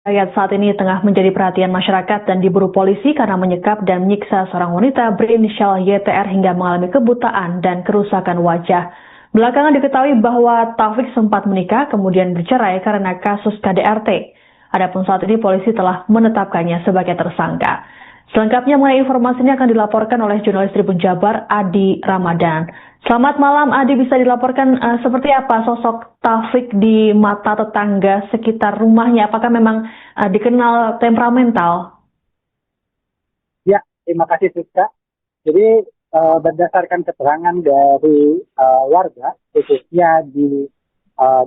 Ayat saat ini tengah menjadi perhatian masyarakat dan diburu polisi karena menyekap dan menyiksa seorang wanita berinisial YTR hingga mengalami kebutaan dan kerusakan wajah. Belakangan diketahui bahwa Taufik sempat menikah kemudian bercerai karena kasus KDRT. Adapun saat ini polisi telah menetapkannya sebagai tersangka. Selengkapnya mengenai informasinya akan dilaporkan oleh jurnalis Tribun Jabar Adi Ramadan. Selamat malam Adi, bisa dilaporkan seperti apa sosok Taufik di mata tetangga sekitar rumahnya? Apakah memang dikenal temperamental? Ya, terima kasih Siska. Jadi berdasarkan keterangan dari warga, khususnya di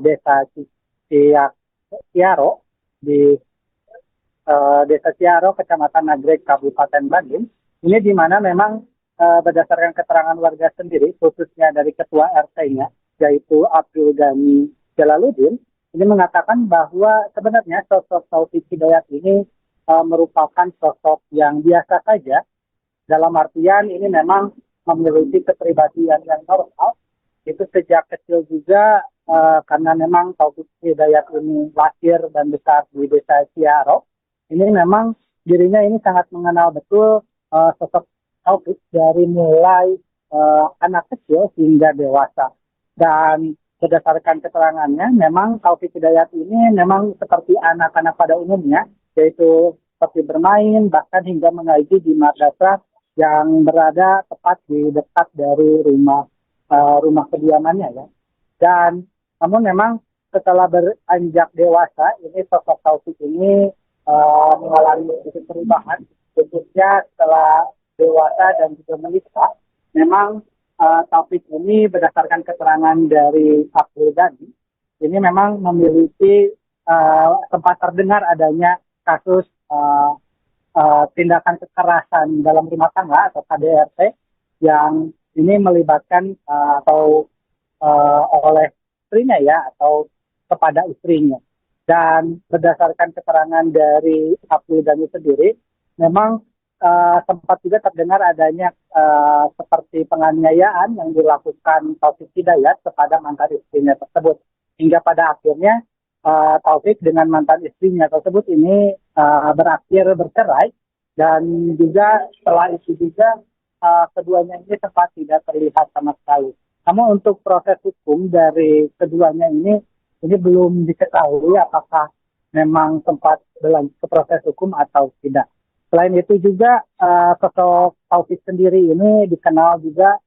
desa Ciaro, di Desa Ciaro, Kecamatan Nagreg, Kabupaten Bandung, ini di mana memang berdasarkan keterangan warga sendiri, khususnya dari Ketua RT-nya, yaitu Abdul Ghani Jalaluddin, ini mengatakan bahwa sebenarnya sosok Taufik Hidayat ini merupakan sosok yang biasa saja, dalam artian ini memang memiliki kepribadian yang normal, itu sejak kecil juga karena memang Taufik Hidayat ini lahir dan besar di Desa Ciaro. Ini memang dirinya ini sangat mengenal betul sosok Taufik dari mulai anak kecil hingga dewasa. Dan berdasarkan keterangannya, memang Taufik Hidayat ini memang seperti anak-anak pada umumnya, yaitu seperti bermain, bahkan hingga mengaji di madrasah yang berada tepat di dekat dari rumah kediamannya ya. Dan namun memang setelah beranjak dewasa, ini sosok Taufik ini mengalami sedikit perubahan, khususnya setelah dewasa dan juga menikah. Memang Taufik ini berdasarkan keterangan dari Abdul Ghani, ini memang memiliki tempat terdengar adanya kasus tindakan kekerasan dalam rumah tangga atau KDRT yang ini melibatkan atau oleh istrinya ya atau kepada istrinya. Dan berdasarkan keterangan dari Abdul Ghani sendiri, memang sempat juga terdengar adanya seperti penganiayaan yang dilakukan Taufik Hidayat kepada mantan istrinya tersebut. Hingga pada akhirnya Taufik dengan mantan istrinya tersebut ini berakhir bercerai, dan juga setelah itu juga keduanya ini sempat tidak terlihat sama sekali. Namun untuk proses hukum dari keduanya ini belum diketahui apakah memang sempat berlanjut ke proses hukum atau tidak. Selain itu juga sosok Taufik sendiri ini dikenal juga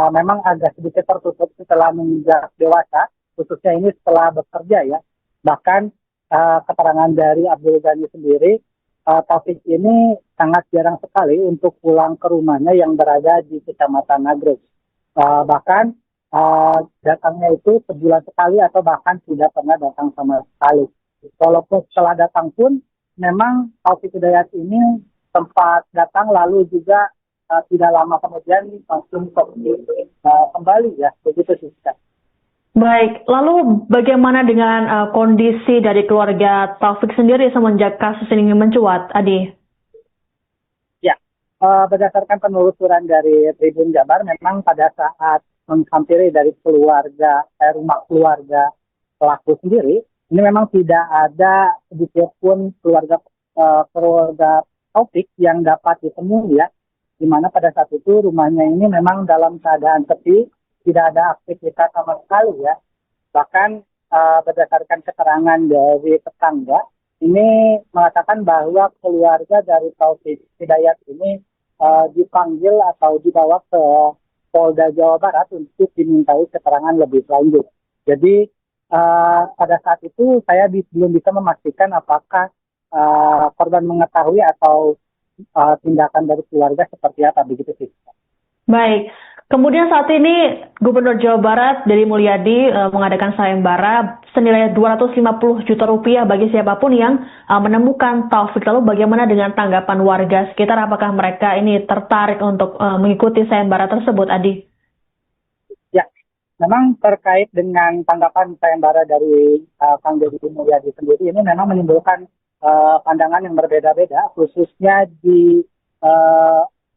memang agak sedikit tertutup setelah menginjak dewasa, khususnya ini setelah bekerja ya. Bahkan keterangan dari Abdul Ghani sendiri, Taufik ini sangat jarang sekali untuk pulang ke rumahnya yang berada di Kecamatan Nagreg. Bahkan datangnya itu sebulan sekali atau bahkan tidak pernah datang sama sekali. Walaupun setelah datang pun memang Taufik Hidayat ini sempat datang lalu juga tidak lama kemudian langsung kembali ya, begitu sih. Baik, lalu bagaimana dengan kondisi dari keluarga Taufik sendiri semenjak kasus ini mencuat, Adi? Ya, berdasarkan penelusuran dari Tribun Jabar, memang pada saat menghampiri dari rumah keluarga pelaku sendiri, ini memang tidak ada sedikit pun keluarga Taufik yang dapat ditemui ya, di mana pada saat itu rumahnya ini memang dalam keadaan sepi, tidak ada aktivitas sama sekali ya. Bahkan berdasarkan keterangan dari tetangga, ini mengatakan bahwa keluarga dari Taufik Hidayat ini dipanggil atau dibawa ke Polda Jawa Barat untuk dimintai keterangan lebih lanjut. Jadi pada saat itu saya belum bisa memastikan apakah korban mengetahui atau tindakan dari keluarga seperti apa, begitu sih. Baik, kemudian saat ini Gubernur Jawa Barat Deddy Mulyadi mengadakan sayembara senilai 250 juta rupiah bagi siapapun yang menemukan Taufik. Lalu bagaimana dengan tanggapan warga sekitar? Apakah mereka ini tertarik untuk mengikuti sayembara tersebut, Adi? Ya, memang terkait dengan tanggapan sayembara dari Kang Deddy Mulyadi sendiri ini memang menimbulkan pandangan yang berbeda-beda, khususnya di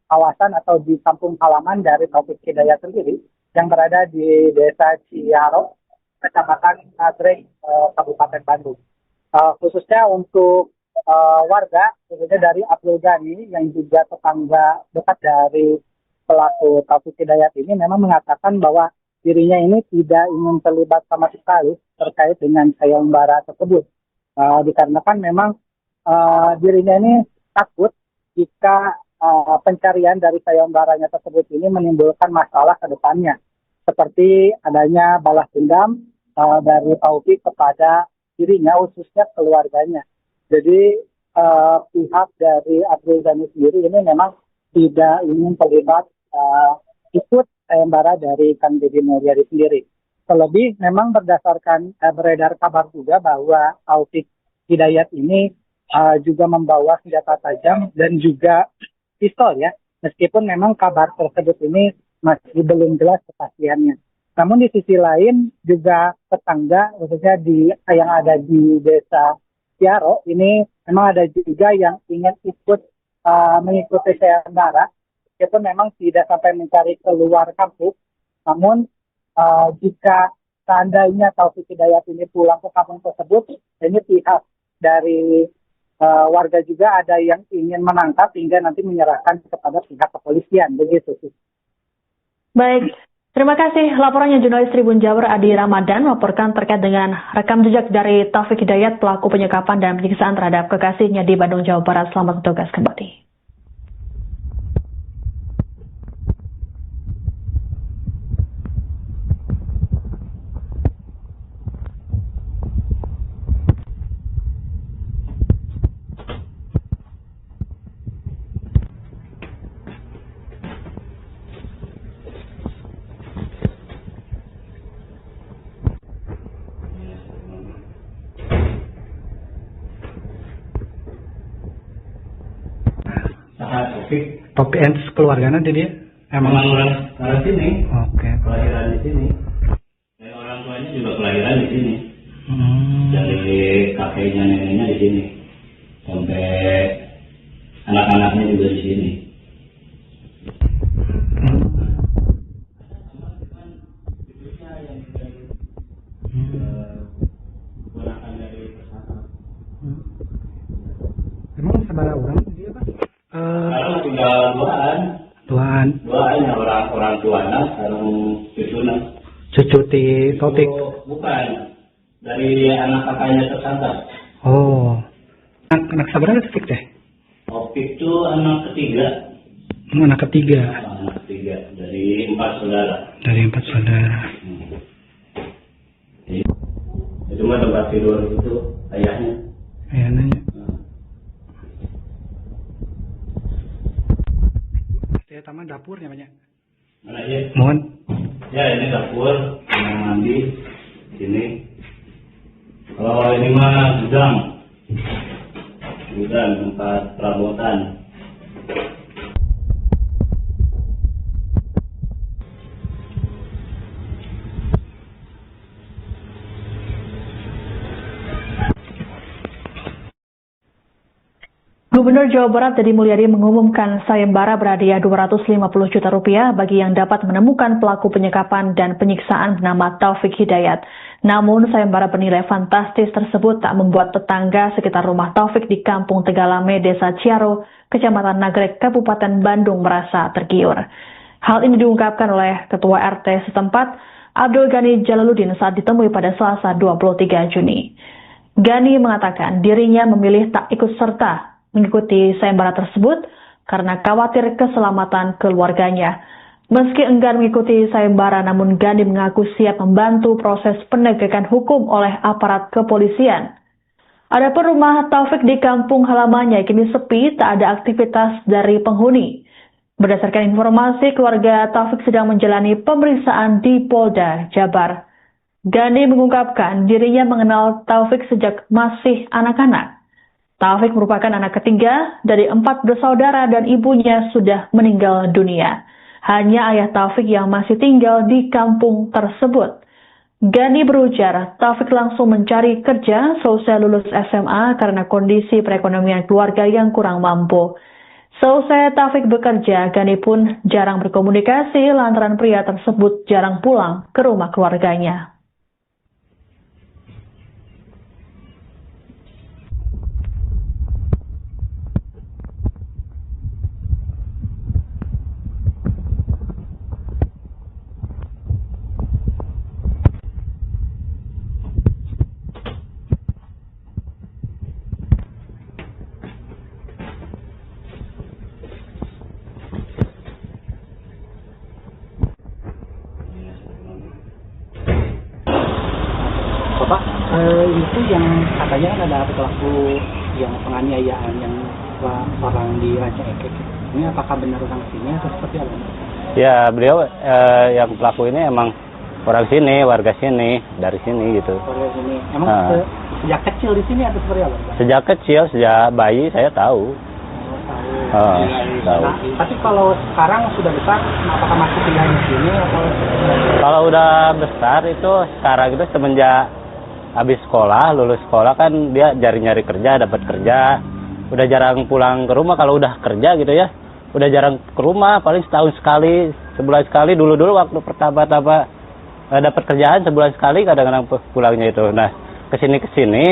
kawasan atau di kampung halaman dari Taufik Hidayat sendiri yang berada di Desa Ciaro, Kecamatan Nagreg, Kabupaten Bandung. khususnya untuk warga, khususnya dari Abdul Ghani yang juga tetangga dekat dari pelaku Taufik Hidayat ini memang mengatakan bahwa dirinya ini tidak ingin terlibat sama sekali terkait dengan sayembara tersebut. Dikarenakan memang dirinya ini takut jika pencarian dari sayembaranya tersebut ini menimbulkan masalah ke depannya, seperti adanya balas dendam dari Taufik kepada dirinya, khususnya keluarganya. Jadi pihak dari Abdul Ghani sendiri ini memang tidak ingin terlibat ikut sayembara dari Kang Deddy Mulyadi sendiri. Terlebih memang berdasarkan beredar kabar juga bahwa Taufik Hidayat ini juga membawa senjata tajam dan juga pistol ya, meskipun memang kabar tersebut ini masih belum jelas kepastiannya. Namun di sisi lain juga tetangga, khususnya yang ada di desa Tiaro ini memang ada juga yang ingin ikut mengikuti sayembara, meskipun memang tidak sampai mencari keluar kampus. Namun jika seandainya Taufik Hidayat ini pulang ke kampung tersebut, ini pihak dari warga juga ada yang ingin menangkap hingga nanti menyerahkan kepada pihak kepolisian, begitu sih. Baik, terima kasih laporannya jurnalis Tribun Jabar Adi Ramadan melaporkan terkait dengan rekam jejak dari Taufik Hidayat pelaku penyekapan dan penyiksaan terhadap kekasihnya di Bandung, Jawa Barat. Selamat bertugas kembali. Taufik keluarganya dia emang orang sini. Oke. Kelahiran di sini. Dan orang tuanya juga kelahiran di sini. Dari kakeknya neneknya di sini. Sampai anak-anaknya juga di sini. Emang saudara orang dia Pak? Sekarang tinggal duaan yang orang tuanya sekarang cucunya. Cucu di Taufik? Bukan, dari anak kakaknya tersangka. Oh, anak saudara Taufik teh? Taufik itu anak ketiga. Anak ketiga? Anak ketiga dari 4 saudara. Dari 4 saudara. Itu mah tempat tidur itu ayahnya. Ayahnya. Ya, taman dapurnya banyak. Mana aja? Mohon. Ya, ini dapur, kamar mandi, sini. Kalau ini mah gudang tempat perabotan. Gubernur Jawa Barat Deddy Mulyadi mengumumkan sayembara berhadiah Rp250 juta bagi yang dapat menemukan pelaku penyekapan dan penyiksaan bernama Taufik Hidayat. Namun sayembara bernilai fantastis tersebut tak membuat tetangga sekitar rumah Taufik di Kampung Tegalame, Desa Ciaro, Kecamatan Nagrek, Kabupaten Bandung merasa tergiur. Hal ini diungkapkan oleh Ketua RT setempat, Abdul Ghani Jalaluddin saat ditemui pada Selasa 23 Juni. Ghani mengatakan dirinya memilih tak ikut serta mengikuti sayembara tersebut karena khawatir keselamatan keluarganya. Meski enggan mengikuti sayembara, namun Ghani mengaku siap membantu proses penegakan hukum oleh aparat kepolisian. Adapun rumah Taufik di kampung halamannya kini sepi, tak ada aktivitas dari penghuni. Berdasarkan informasi, keluarga Taufik sedang menjalani pemeriksaan di Polda Jabar. Ghani mengungkapkan dirinya mengenal Taufik sejak masih anak-anak. Taufik merupakan anak ketiga dari 4 bersaudara dan ibunya sudah meninggal dunia. Hanya ayah Taufik yang masih tinggal di kampung tersebut. Ghani berujar, Taufik langsung mencari kerja seusai lulus SMA karena kondisi perekonomian keluarga yang kurang mampu. Seusai Taufik bekerja, Ghani pun jarang berkomunikasi lantaran pria tersebut jarang pulang ke rumah keluarganya. katanya kan ada pelaku yang penganiayaan yang orang di Ranca Ekek. Ini apakah benar orang sini atau seperti apa? Ya, beliau yang pelaku ini emang orang sini, warga sini, dari sini gitu. Warga sini. Emang sejak kecil di sini atau seperti apa? Sejak kecil, sejak bayi saya tahu. Tahu. Tahu. Nah, tapi kalau sekarang sudah besar, apakah masih tinggal di sini atau? Kalau udah besar itu sekarang itu semenjak habis sekolah, lulus sekolah kan dia nyari kerja, dapat kerja. Udah jarang pulang ke rumah kalau udah kerja gitu ya. Udah jarang ke rumah, paling setahun sekali, sebulan sekali. Dulu waktu pertama-tama dapat kerjaan sebulan sekali kadang-kadang pulangnya itu. Nah, kesini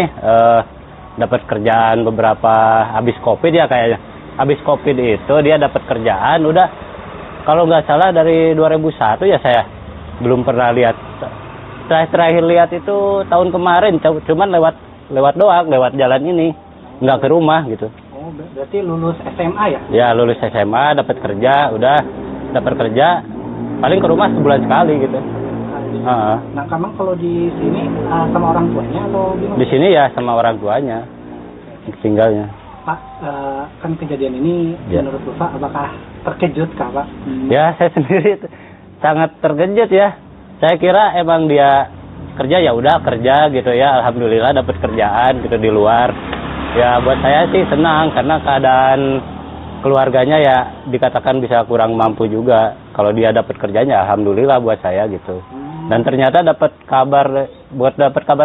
dapat kerjaan beberapa habis Covid ya kayaknya. Habis Covid itu dia dapat kerjaan, udah kalau nggak salah dari 2001 ya saya belum pernah lihat. Terakhir lihat itu tahun kemarin, cuman lewat doang, lewat jalan ini, nggak ke rumah gitu. Oh, berarti lulus SMA ya? Ya lulus SMA, dapat kerja, udah dapat kerja, paling ke rumah sebulan sekali gitu. Nah, kamu kalau di sini sama orang tuanya atau gimana? Di sini ya sama orang tuanya, tinggalnya. Pak, kan kejadian ini menurut Bapak apakah terkejut kah Pak? Ya saya sendiri sangat terkejut ya. Saya kira emang dia kerja ya udah kerja gitu ya. Alhamdulillah dapat kerjaan gitu di luar. Ya buat saya sih senang karena keadaan keluarganya ya dikatakan bisa kurang mampu juga. Kalau dia dapat kerjanya alhamdulillah buat saya gitu. Dan ternyata dapat kabar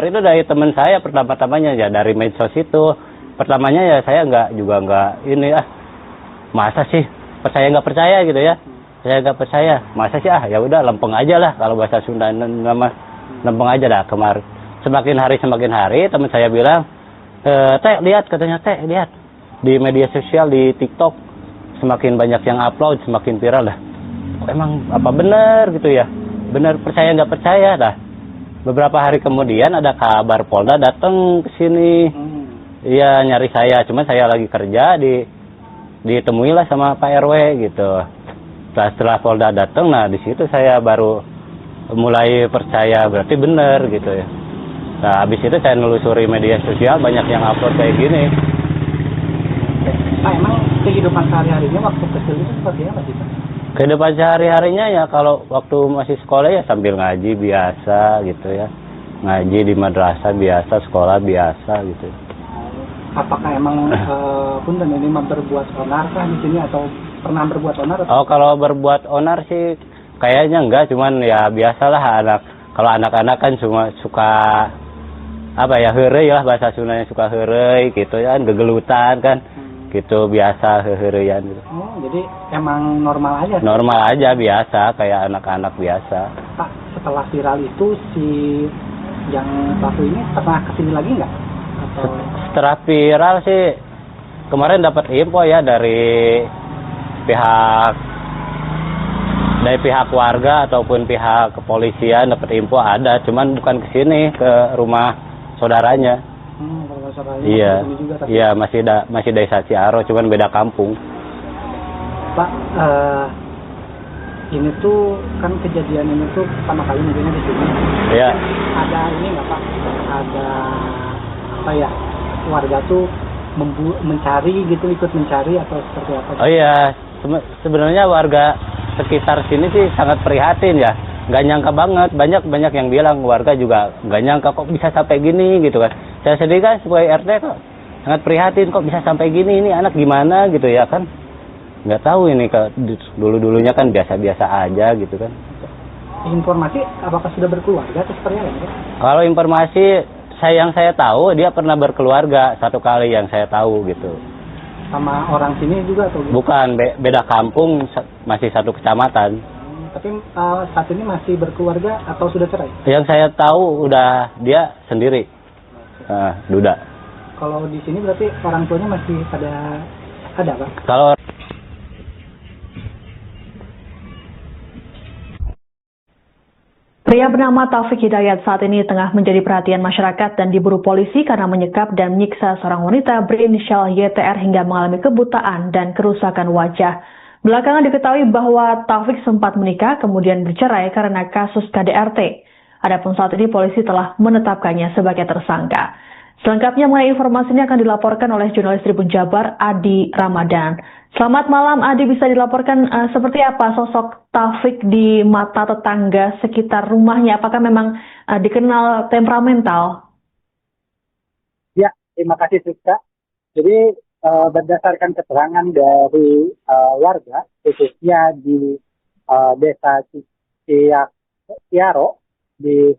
itu dari teman saya pertama-tamanya ya dari medsos itu. Pertamanya ya saya nggak ini masa sih nggak percaya gitu ya, saya nggak percaya masa sih ya udah lempeng aja lah kalau bahasa Sunda nama lempeng aja dah. Kemarin semakin hari teman saya bilang lihat di media sosial di TikTok semakin banyak yang upload semakin viral dah. Emang apa benar gitu ya, benar percaya nggak percaya dah. Beberapa hari kemudian ada kabar Polda datang ke sini. Iya nyari saya, cuman saya lagi kerja ditemui lah sama Pak RW gitu. Setelah Polda datang, nah di situ saya baru mulai percaya berarti bener gitu ya. Nah habis itu saya nelusuri media sosial banyak yang upload kayak gini. Pak, emang kehidupan sehari-harinya waktu kecil itu seperti apa sih Pak? Kehidupan sehari-harinya ya kalau waktu masih sekolah ya sambil ngaji biasa gitu ya. Ngaji di madrasah biasa, sekolah biasa gitu. Apakah emang punten ini berbuat onar kah di sini atau pernah berbuat onar? Oh kalau berbuat onar sih kayaknya enggak, cuman ya biasalah kalau anak-anak kan cuma suka apa ya heureuy lah bahasa Sundanya suka heureuy gitu ya, gegelutan kan gitu biasa heureuyan gitu. Oh jadi emang normal aja? Normal aja biasa kayak anak-anak biasa. Pak setelah viral itu si yang pelaku ini pernah kesini lagi nggak? Setelah viral sih kemarin dapat info ya dari pihak warga ataupun pihak kepolisian dapat info ada, cuman bukan ke sini ke rumah saudaranya. Rumah saudaranya. Iya, juga, iya masih desa Ciaro, cuman beda kampung. Pak, ini tuh kan kejadian ini tuh pertama kali mungkinnya di sini. Iya. Ada ini nggak Pak? Ada apa ya? Warga tuh mencari gitu, ikut mencari atau seperti apa? Oh iya, sebenarnya warga sekitar sini sih sangat prihatin ya. Nggak nyangka banget, banyak yang bilang warga juga nggak nyangka kok bisa sampai gini gitu kan. Saya sendiri kan sebagai RT kok sangat prihatin kok bisa sampai gini, ini anak gimana gitu ya kan. Nggak tahu ini dulunya kan biasa-biasa aja gitu kan. Informasi apakah sudah berkeluarga atau seperti apa? Kalau informasi yang saya tahu dia pernah berkeluarga satu kali yang saya tahu gitu. Sama orang sini juga atau? Bukan, beda kampung, masih satu kecamatan. Tapi saat ini masih berkeluarga atau sudah cerai? Yang saya tahu udah dia sendiri, duda. Kalau di sini berarti orang tuanya masih ada Pak? Kalau Pria bernama Taufik Hidayat saat ini tengah menjadi perhatian masyarakat dan diburu polisi karena menyekap dan menyiksa seorang wanita berinisial YTR hingga mengalami kebutaan dan kerusakan wajah. Belakangan diketahui bahwa Taufik sempat menikah kemudian bercerai karena kasus KDRT. Adapun saat ini polisi telah menetapkannya sebagai tersangka. Selengkapnya mengenai informasi ini akan dilaporkan oleh jurnalis Tribun Jabar, Adi Ramadan. Selamat malam, Adi. Bisa dilaporkan seperti apa sosok Taufik di mata tetangga sekitar rumahnya? Apakah memang dikenal temperamental? Ya, terima kasih Siska. Jadi berdasarkan keterangan dari warga, khususnya di desa Ciaro, di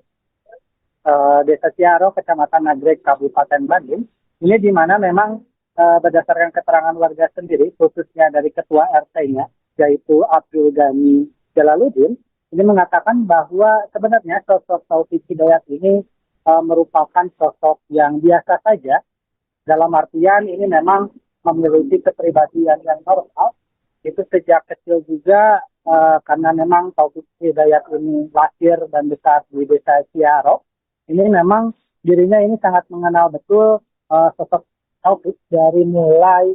Desa Ciaro, Kecamatan Nagreg, Kabupaten Bandung, ini di mana memang berdasarkan keterangan warga sendiri, khususnya dari ketua RT-nya, yaitu Abdul Ghani Jalaluddin, ini mengatakan bahwa sebenarnya sosok Taufik Hidayat ini merupakan sosok yang biasa saja, dalam artian ini memang memiliki kepribadian yang normal. Itu sejak kecil juga karena memang Taufik Hidayat ini lahir dan besar di Desa Ciaro. Ini memang dirinya ini sangat mengenal betul sosok Taufik dari mulai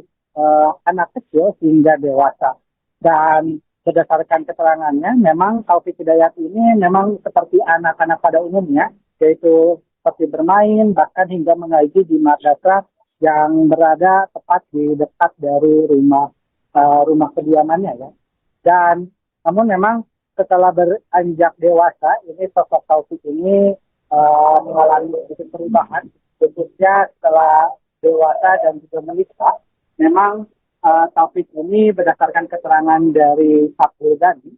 anak kecil hingga dewasa. Dan berdasarkan keterangannya, memang Taufik Hidayat ini memang seperti anak-anak pada umumnya, yaitu seperti bermain, bahkan hingga mengaji di madrasah yang berada tepat di dekat dari rumah kediamannya ya. Dan namun memang setelah beranjak dewasa, ini sosok Taufik ini mengalami sedikit perubahan, khususnya setelah dewasa dan juga menikah. Memang Taufik ini berdasarkan keterangan dari Abdul Ghani,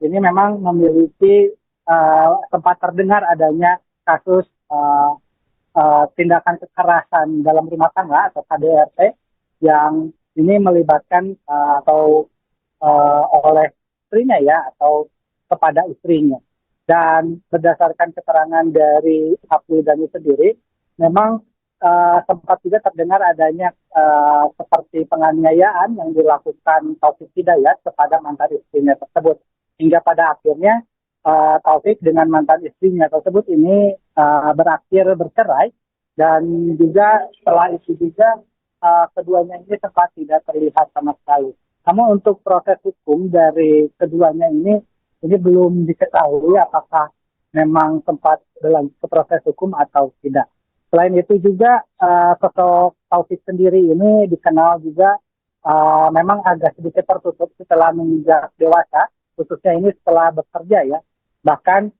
ini memang memiliki tempat terdengar adanya kasus tindakan kekerasan dalam rumah tangga atau KDRT yang ini melibatkan oleh istrinya ya, atau kepada istrinya. Dan berdasarkan keterangan dari Abdul Ghani sendiri, memang sempat juga terdengar adanya seperti penganiayaan yang dilakukan Taufik Hidayat kepada mantan istrinya tersebut. Hingga pada akhirnya Taufik dengan mantan istrinya tersebut ini berakhir bercerai, dan juga setelah itu juga keduanya ini sempat tidak terlihat sama sekali. Namun untuk proses hukum dari keduanya ini belum diketahui apakah memang sempat berlanjut ke proses hukum atau tidak. Selain itu juga sosok Taufik sendiri ini dikenal juga memang agak sedikit tertutup setelah menginjak dewasa, khususnya ini setelah bekerja ya. Bahkan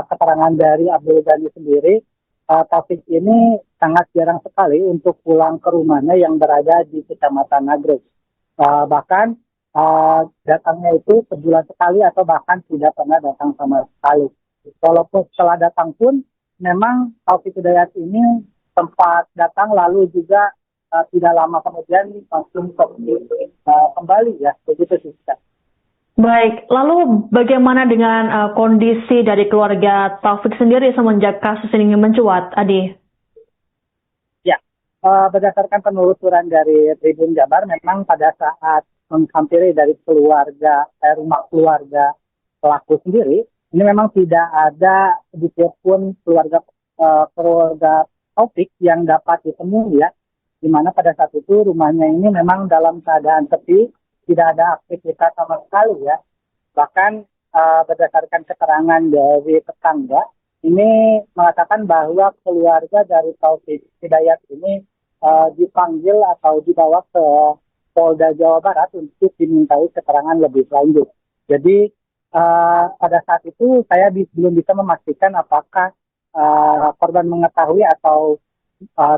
keterangan dari Abdul Ghani sendiri, Taufik ini sangat jarang sekali untuk pulang ke rumahnya yang berada di Kecamatan Nagreg. Bahkan datangnya itu sebulan sekali atau bahkan tidak pernah datang sama sekali. Walaupun setelah datang pun memang Taufik Hidayat ini sempat datang lalu juga tidak lama kemudian langsung kembali ya, begitu sih. Baik, lalu bagaimana dengan kondisi dari keluarga Taufik sendiri semenjak kasus ini mencuat, Adi? Ya, berdasarkan penelusuran dari Tribun Jabar, memang pada saat menghampiri dari rumah keluarga pelaku sendiri, ini memang tidak ada sedikit pun keluarga Taufik yang dapat ditemui ya, di mana pada saat itu rumahnya ini memang dalam keadaan sepi, tidak ada aktivitas sama sekali ya. Bahkan berdasarkan keterangan dari tetangga, ini mengatakan bahwa keluarga dari Taufik Hidayat ini dipanggil atau dibawa ke Polda Jawa Barat untuk dimintai keterangan lebih lanjut. Jadi pada saat itu saya belum bisa memastikan apakah korban mengetahui atau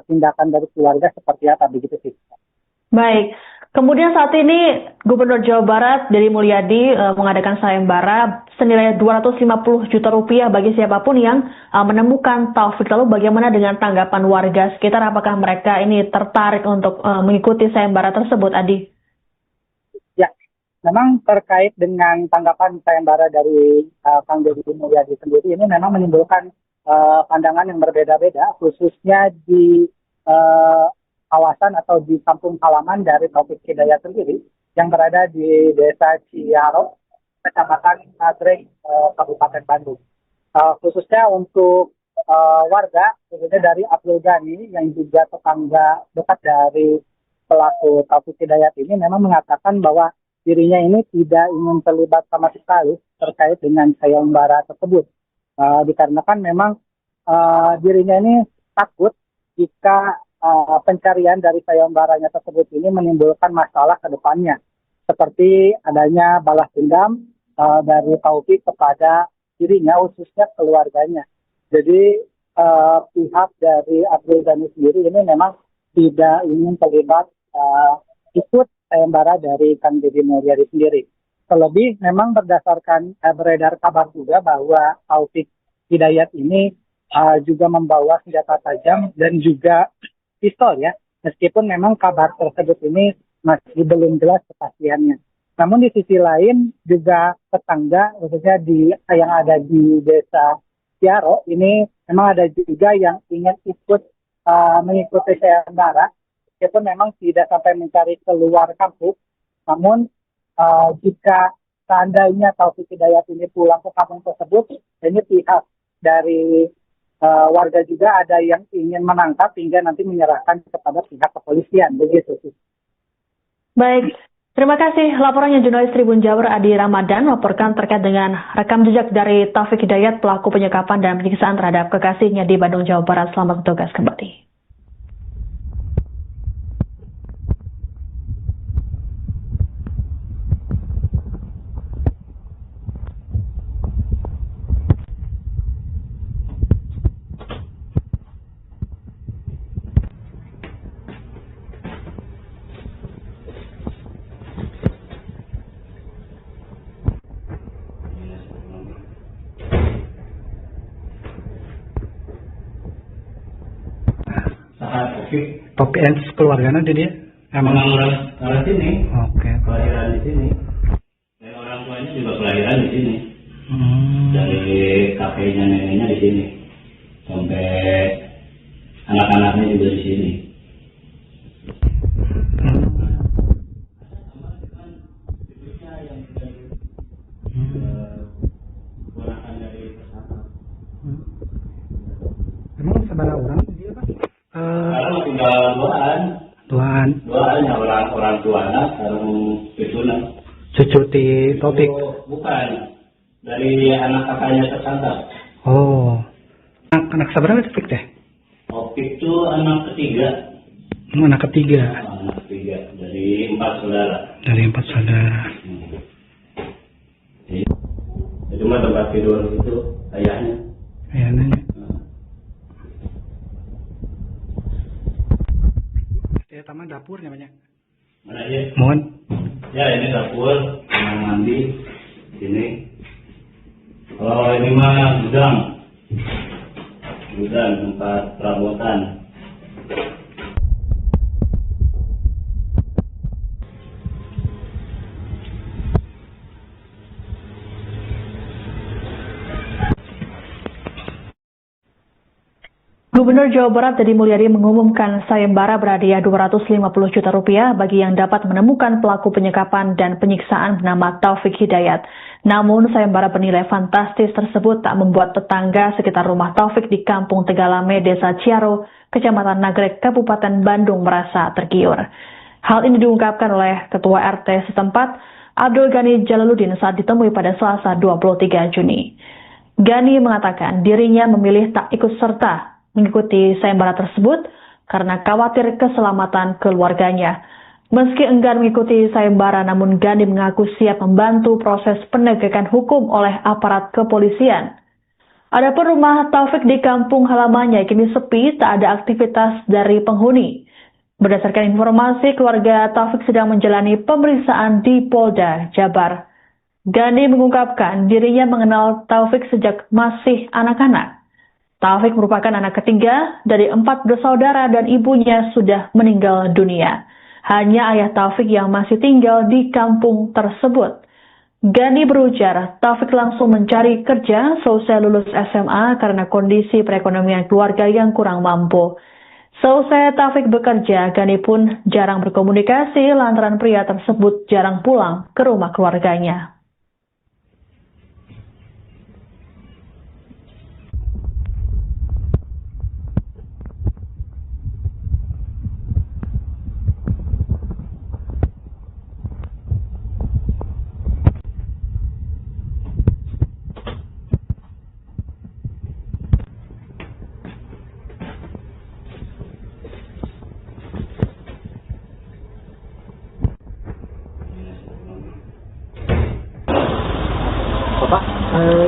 tindakan dari keluarga seperti apa, begitu sih. Baik, kemudian saat ini Gubernur Jawa Barat Deddy Mulyadi mengadakan sayembara senilai 250 juta rupiah bagi siapapun yang menemukan Taufik. Lalu bagaimana dengan tanggapan warga sekitar? Apakah mereka ini tertarik untuk mengikuti sayembara tersebut, Adi? Ya, memang terkait dengan tanggapan sayembara dari Kang Deddy Mulyadi sendiri, ini memang menimbulkan pandangan yang berbeda-beda, khususnya di kawasan atau di kampung halaman dari Taufik Hidayat sendiri yang berada di Desa Ciaro, Kecamatan Nagreg, Kabupaten Bandung. Khususnya untuk warga, khususnya dari Abdul Ghani yang juga tetangga dekat dari pelaku Taufik Hidayat ini memang mengatakan bahwa dirinya ini tidak ingin terlibat sama sekali terkait dengan sayembara tersebut. Dikarenakan memang dirinya ini takut jika pencarian dari sayembaranya tersebut ini menimbulkan masalah ke depannya, seperti adanya balas dendam dari Taufik kepada dirinya, khususnya keluarganya. Jadi pihak dari Abdul Ghani sendiri ini memang tidak ingin terlibat ikut sayembara dari Kang Deddy Mulyadi sendiri. Terlebih memang berdasarkan beredar kabar juga bahwa Taufik Hidayat ini juga membawa senjata tajam dan juga pistol ya, meskipun memang kabar tersebut ini masih belum jelas kepastiannya. Namun di sisi lain juga tetangga, khususnya yang ada di desa Tiaro ini memang ada juga yang ingin ikut mengikuti sayembara, meskipun memang tidak sampai mencari keluar kampung. Namun jika seandainya Taufik Hidayat ini pulang ke kampung tersebut, ini pihak dari warga juga ada yang ingin menangkap hingga nanti menyerahkan kepada pihak kepolisian, begitu sih. Baik, terima kasih laporannya jurnalis Tribun Jabar Adi Ramadan melaporkan terkait dengan rekam jejak dari Taufik Hidayat, pelaku penyekapan dan penyiksaan terhadap kekasihnya di Bandung, Jawa Barat. Selamat bertugas kembali. Tapi entes keluarganya dia emang orang sini. Oke. Kelahiran di sini. Dan orang tuanya juga kelahiran di sini. Dari kakeknya neneknya di sini. Sampai anak-anaknya juga di sini. Emang seberapa orang dia, Pak? Sekarang tinggal duaan yang orang tuanya sekarang cucunya. Cucu di Taufik? Bukan, dari anak kakaknya tersangka. Oh, anak seberapa Taufik teh? Taufik itu anak ketiga. Anak ketiga. Anak ketiga dari 4 saudara. Dari 4 saudara. Itu mah tempat tidur itu ayahnya. Ayahnya. Ya, taman dapur namanya. Mana aja? Mohon. Ya, ini dapur, kamar mandi, sini. Kalau ini mah gudang tempat perabotan. Gubernur Jawa Barat Deddy Mulyadi mengumumkan sayembara berhadiah Rp250 juta bagi yang dapat menemukan pelaku penyekapan dan penyiksaan bernama Taufik Hidayat. Namun sayembara bernilai fantastis tersebut tak membuat tetangga sekitar rumah Taufik di Kampung Tegalame, Desa Ciaro, Kecamatan Nagrek, Kabupaten Bandung merasa tergiur. Hal ini diungkapkan oleh Ketua RT setempat, Abdul Ghani Jalaluddin saat ditemui pada Selasa 23 Juni. Ghani mengatakan dirinya memilih tak ikut serta mengikuti sayembara tersebut karena khawatir keselamatan keluarganya. Meski enggan mengikuti sayembara, namun Ghani mengaku siap membantu proses penegakan hukum oleh aparat kepolisian. Adapun rumah Taufik di kampung halamannya kini sepi, tak ada aktivitas dari penghuni. Berdasarkan informasi, keluarga Taufik sedang menjalani pemeriksaan di Polda Jabar. Ghani mengungkapkan dirinya mengenal Taufik sejak masih anak-anak. Taufik merupakan anak ketiga dari 4 bersaudara dan ibunya sudah meninggal dunia. Hanya ayah Taufik yang masih tinggal di kampung tersebut. Ghani berujar, Taufik langsung mencari kerja seusai lulus SMA karena kondisi perekonomian keluarga yang kurang mampu. Seusai Taufik bekerja, Ghani pun jarang berkomunikasi lantaran pria tersebut jarang pulang ke rumah keluarganya.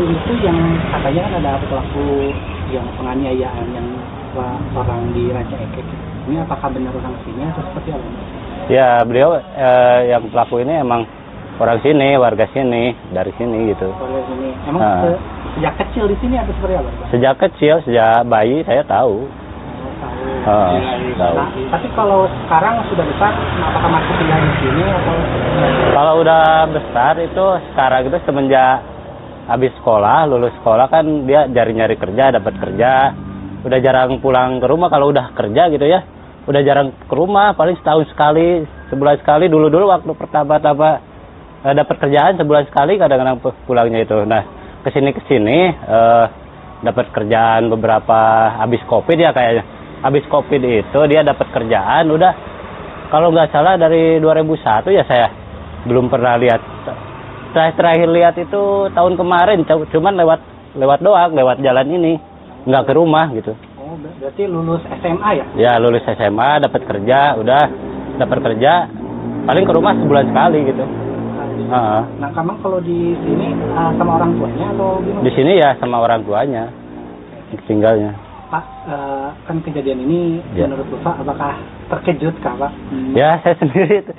ini tuh yang katanya kan ada pelaku yang penganiayaan yang orang di Ranca Ekek. Ini apakah benar orang sini atau seperti apa? Ya, beliau yang pelaku ini emang orang sini, warga sini, dari sini gitu. Oleh sini. Emang sejak kecil di sini atau seperti apa? Sejak kecil, sejak bayi saya tahu. Tahu. Tahu. Nah, tapi kalau sekarang sudah besar, apakah masih tinggal di sini atau? Kalau udah besar itu sekarang itu semenjak habis sekolah, lulus sekolah kan dia nyari kerja, dapat kerja. Udah jarang pulang ke rumah kalau udah kerja gitu ya. Udah jarang ke rumah, paling setahun sekali, sebulan sekali. Dulu waktu pertama-tama dapat kerjaan sebulan sekali kadang-kadang pulangnya itu. Nah, kesini dapat kerjaan beberapa habis Covid ya kayaknya. Habis Covid itu dia dapat kerjaan udah kalau nggak salah dari 2001 ya saya belum pernah lihat. Terakhir lihat itu tahun kemarin cuman lewat doang, lewat jalan ini. Nggak ke rumah gitu. Oh, berarti lulus SMA ya? Ya, lulus SMA dapat kerja, udah dapat kerja paling ke rumah sebulan sekali gitu. Nah, kamu kalau di sini sama orang tuanya atau gimana? Di sini ya sama orang tuanya tinggalnya. Pak, kan kejadian ini menurut Bapak apakah terkejut kah Pak? Ya, saya sendiri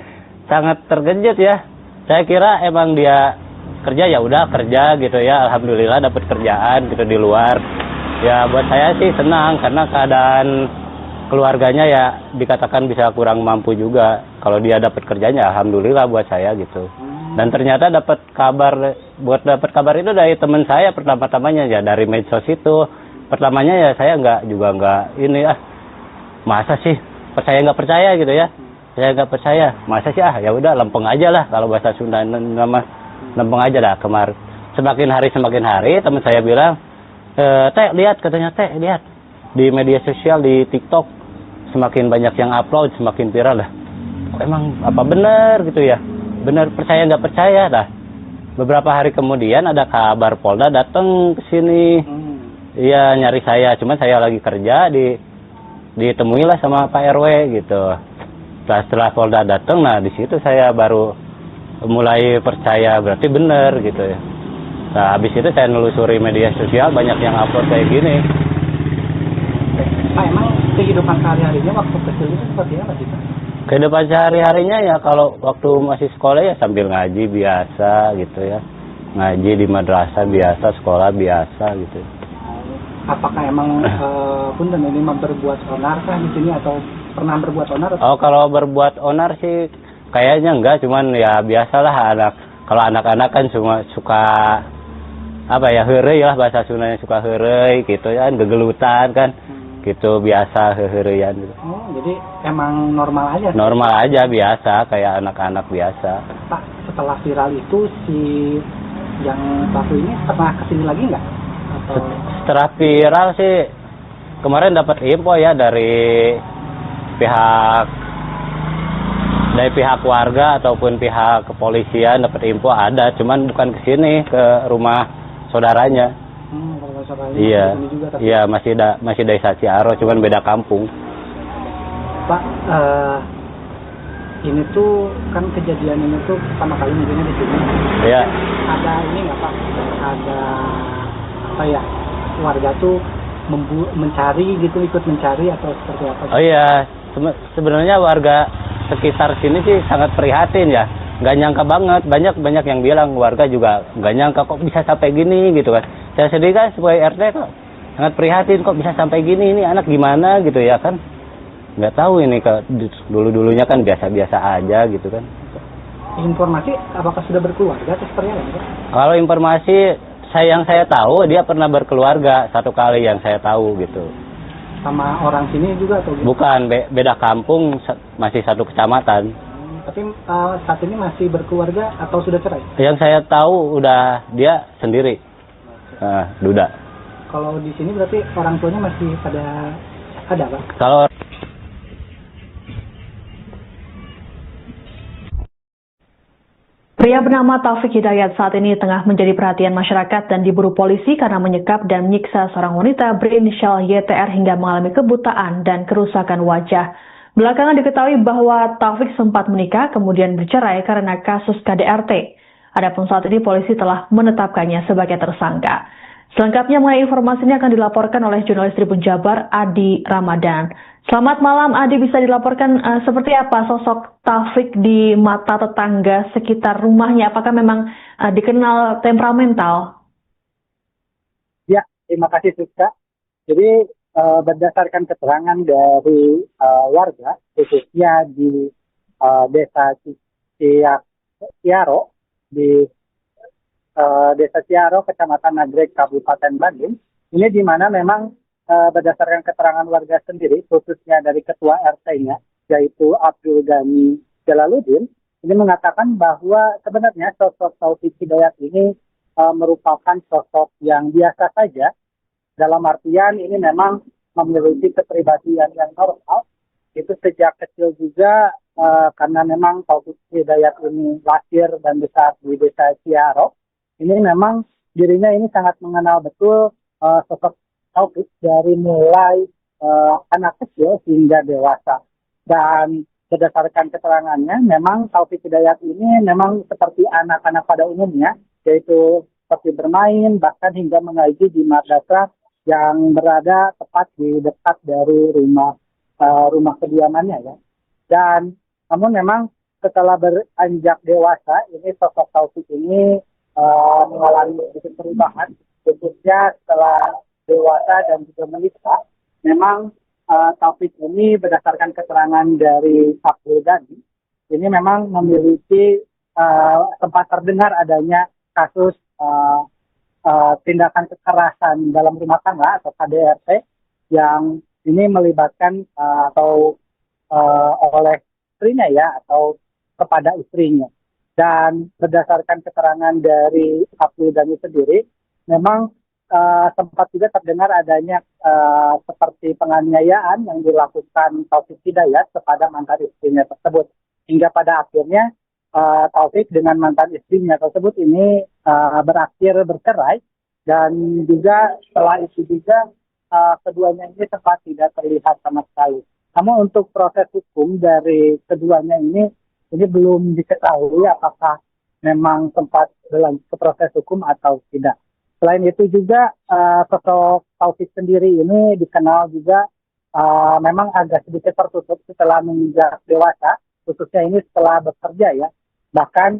sangat terkejut ya. Saya kira emang dia kerja ya udah kerja gitu ya. Alhamdulillah dapat kerjaan gitu di luar. Ya buat saya sih senang karena keadaan keluarganya ya dikatakan bisa kurang mampu juga. Kalau dia dapat kerjanya alhamdulillah buat saya gitu. Dan ternyata dapat kabar itu dari teman saya pertama-tamanya ya dari medsos itu. Pertamanya ya saya nggak ini masa sih nggak percaya gitu ya. Saya nggak percaya masa sih ya udah lempeng aja lah kalau bahasa Sunda nama lempeng aja dah. Kemarin semakin hari teman saya bilang teh lihat katanya lihat di media sosial di TikTok semakin banyak yang upload semakin viral lah. Emang apa benar gitu ya? Benar percaya nggak percaya dah. Beberapa hari kemudian ada kabar Polda datang ke sini. Iya nyari saya, cuman saya lagi kerja ditemui lah sama Pak RW gitu. Setelah Polda datang, nah di situ saya baru mulai percaya berarti benar gitu ya. Nah habis itu saya nelusuri media sosial banyak yang upload kayak gini. Pak emang kehidupan sehari-harinya waktu kecil itu seperti apa sih Pak? Kehidupan sehari-harinya ya kalau waktu masih sekolah ya sambil ngaji biasa gitu ya. Ngaji di madrasah biasa, sekolah biasa gitu. Apakah emang punten ini berbuat onar kah di sini atau pernah berbuat onar? Oh kalau berbuat onar sih kayaknya enggak, cuman ya biasalah kalau anak-anak kan cuma suka apa ya heureuy lah bahasa Sundanya suka heureuy gitu ya, gegelutan kan. Gitu biasa heureyan gitu. Oh, jadi emang normal aja? Normal aja biasa kayak anak-anak biasa. Pak, setelah viral itu si yang pelaku ini pernah kesini lagi nggak? Atau... Setelah viral sih kemarin dapat info ya dari pihak warga ataupun pihak kepolisian dapat info ada, cuman bukan ke sini ke rumah saudaranya. Rumah saudaranya. Iya. Juga, tapi... Iya masih desa Ciaro, cuman beda kampung. Pak, ini tuh kan kejadian ini tuh pertama kali mungkinnya di sini. Iya. Ada ini nggak Pak? Ada apa ya? Warga tuh mencari gitu, ikut mencari atau seperti apa? Oh iya, sebenarnya warga sekitar sini sih sangat prihatin ya. Nggak nyangka banget, banyak yang bilang warga juga nggak nyangka kok bisa sampai gini gitu kan. Saya sendiri kan sebagai RT kok sangat prihatin kok bisa sampai gini, ini anak gimana gitu ya kan. Nggak tahu ini dulunya kan biasa-biasa aja gitu kan. Informasi apakah sudah berkeluarga atau seperti apa? Kalau informasi yang saya tahu dia pernah berkeluarga satu kali yang saya tahu gitu. Sama orang sini juga atau gitu? Bukan, beda kampung, masih satu kecamatan. Tapi saat ini masih berkeluarga atau sudah cerai? Yang saya tahu udah dia sendiri, duda. Kalau di sini berarti orang tuanya masih pada ada Pak? Kalau Pria bernama Taufik Hidayat saat ini tengah menjadi perhatian masyarakat dan diburu polisi karena menyekap dan menyiksa seorang wanita berinisial YTR hingga mengalami kebutaan dan kerusakan wajah. Belakangan diketahui bahwa Taufik sempat menikah kemudian bercerai karena kasus KDRT. Adapun saat ini polisi telah menetapkannya sebagai tersangka. Selengkapnya mengenai informasi ini akan dilaporkan oleh jurnalis Tribun Jabar, Adi Ramadan. Selamat malam, Adi. Bisa dilaporkan seperti apa sosok Taufik di mata tetangga sekitar rumahnya? Apakah memang dikenal temperamental? Ya, terima kasih Siska. Jadi berdasarkan keterangan dari warga, khususnya di desa Ciaro, di Desa Ciaro, Kecamatan Nagreg, Kabupaten Bandung. Ini di mana memang berdasarkan keterangan warga sendiri, khususnya dari ketua RT-nya, yaitu Abdul Ghani Jalaluddin, ini mengatakan bahwa sebenarnya sosok Taufik Hidayat ini merupakan sosok yang biasa saja. Dalam artian ini memang memiliki kepribadian yang normal. Itu sejak kecil juga karena memang Taufik Hidayat ini lahir dan besar di Desa Ciaro. Ini memang dirinya ini sangat mengenal betul sosok Taufik dari mulai anak kecil hingga dewasa. Dan berdasarkan keterangannya, memang Taufik Hidayat ini memang seperti anak-anak pada umumnya, yaitu seperti bermain, bahkan hingga mengaji di madrasah yang berada tepat di dekat dari rumah kediamannya ya. Dan namun memang setelah beranjak dewasa, ini sosok Taufik ini mengalami sedikit perubahan, khususnya setelah dewasa dan juga menikah. Memang Taufik ini berdasarkan keterangan dari Abdul Ghani, ini memang memiliki tempat terdengar adanya kasus tindakan kekerasan dalam rumah tangga atau KDRT yang ini melibatkan atau oleh istrinya ya, atau kepada istrinya. Dan berdasarkan keterangan dari Abdul Ghani sendiri, memang sempat juga terdengar adanya seperti penganiayaan yang dilakukan Taufik Hidayat kepada mantan istrinya tersebut. Hingga pada akhirnya Taufik dengan mantan istrinya tersebut ini berakhir bercerai, dan juga setelah itu juga keduanya ini sempat tidak terlihat sama sekali. Namun untuk proses hukum dari keduanya ini belum diketahui apakah memang sempat berlanjut ke proses hukum atau tidak. Selain itu juga sosok Taufik sendiri ini dikenal juga memang agak sedikit tertutup setelah menginjak dewasa, khususnya ini setelah bekerja ya. Bahkan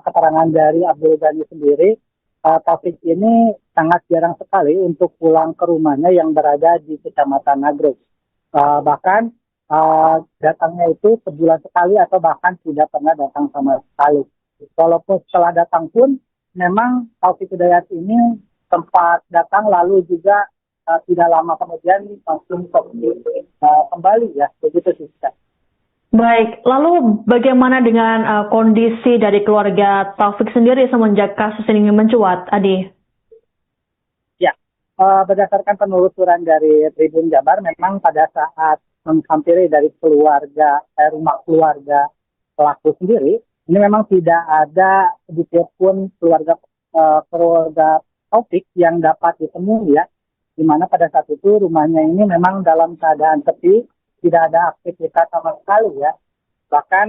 keterangan dari Abdul Ghani sendiri, Taufik ini sangat jarang sekali untuk pulang ke rumahnya yang berada di Kecamatan Nagreg. Bahkan datangnya itu sebulan sekali atau bahkan tidak pernah datang sama sekali. Walaupun setelah datang pun memang Taufik Hidayat ini sempat datang lalu juga tidak lama kemudian langsung kembali ya, begitu sih. Baik, lalu bagaimana dengan kondisi dari keluarga Taufik sendiri semenjak kasus ini mencuat, Adi? Ya, berdasarkan penelusuran dari Tribun Jabar, memang pada saat menghampiri dari rumah keluarga pelaku sendiri, ini memang tidak ada sedikit pun keluarga Taufik yang dapat ditemui ya, di mana pada saat itu rumahnya ini memang dalam keadaan sepi, tidak ada aktivitas sama sekali ya. Bahkan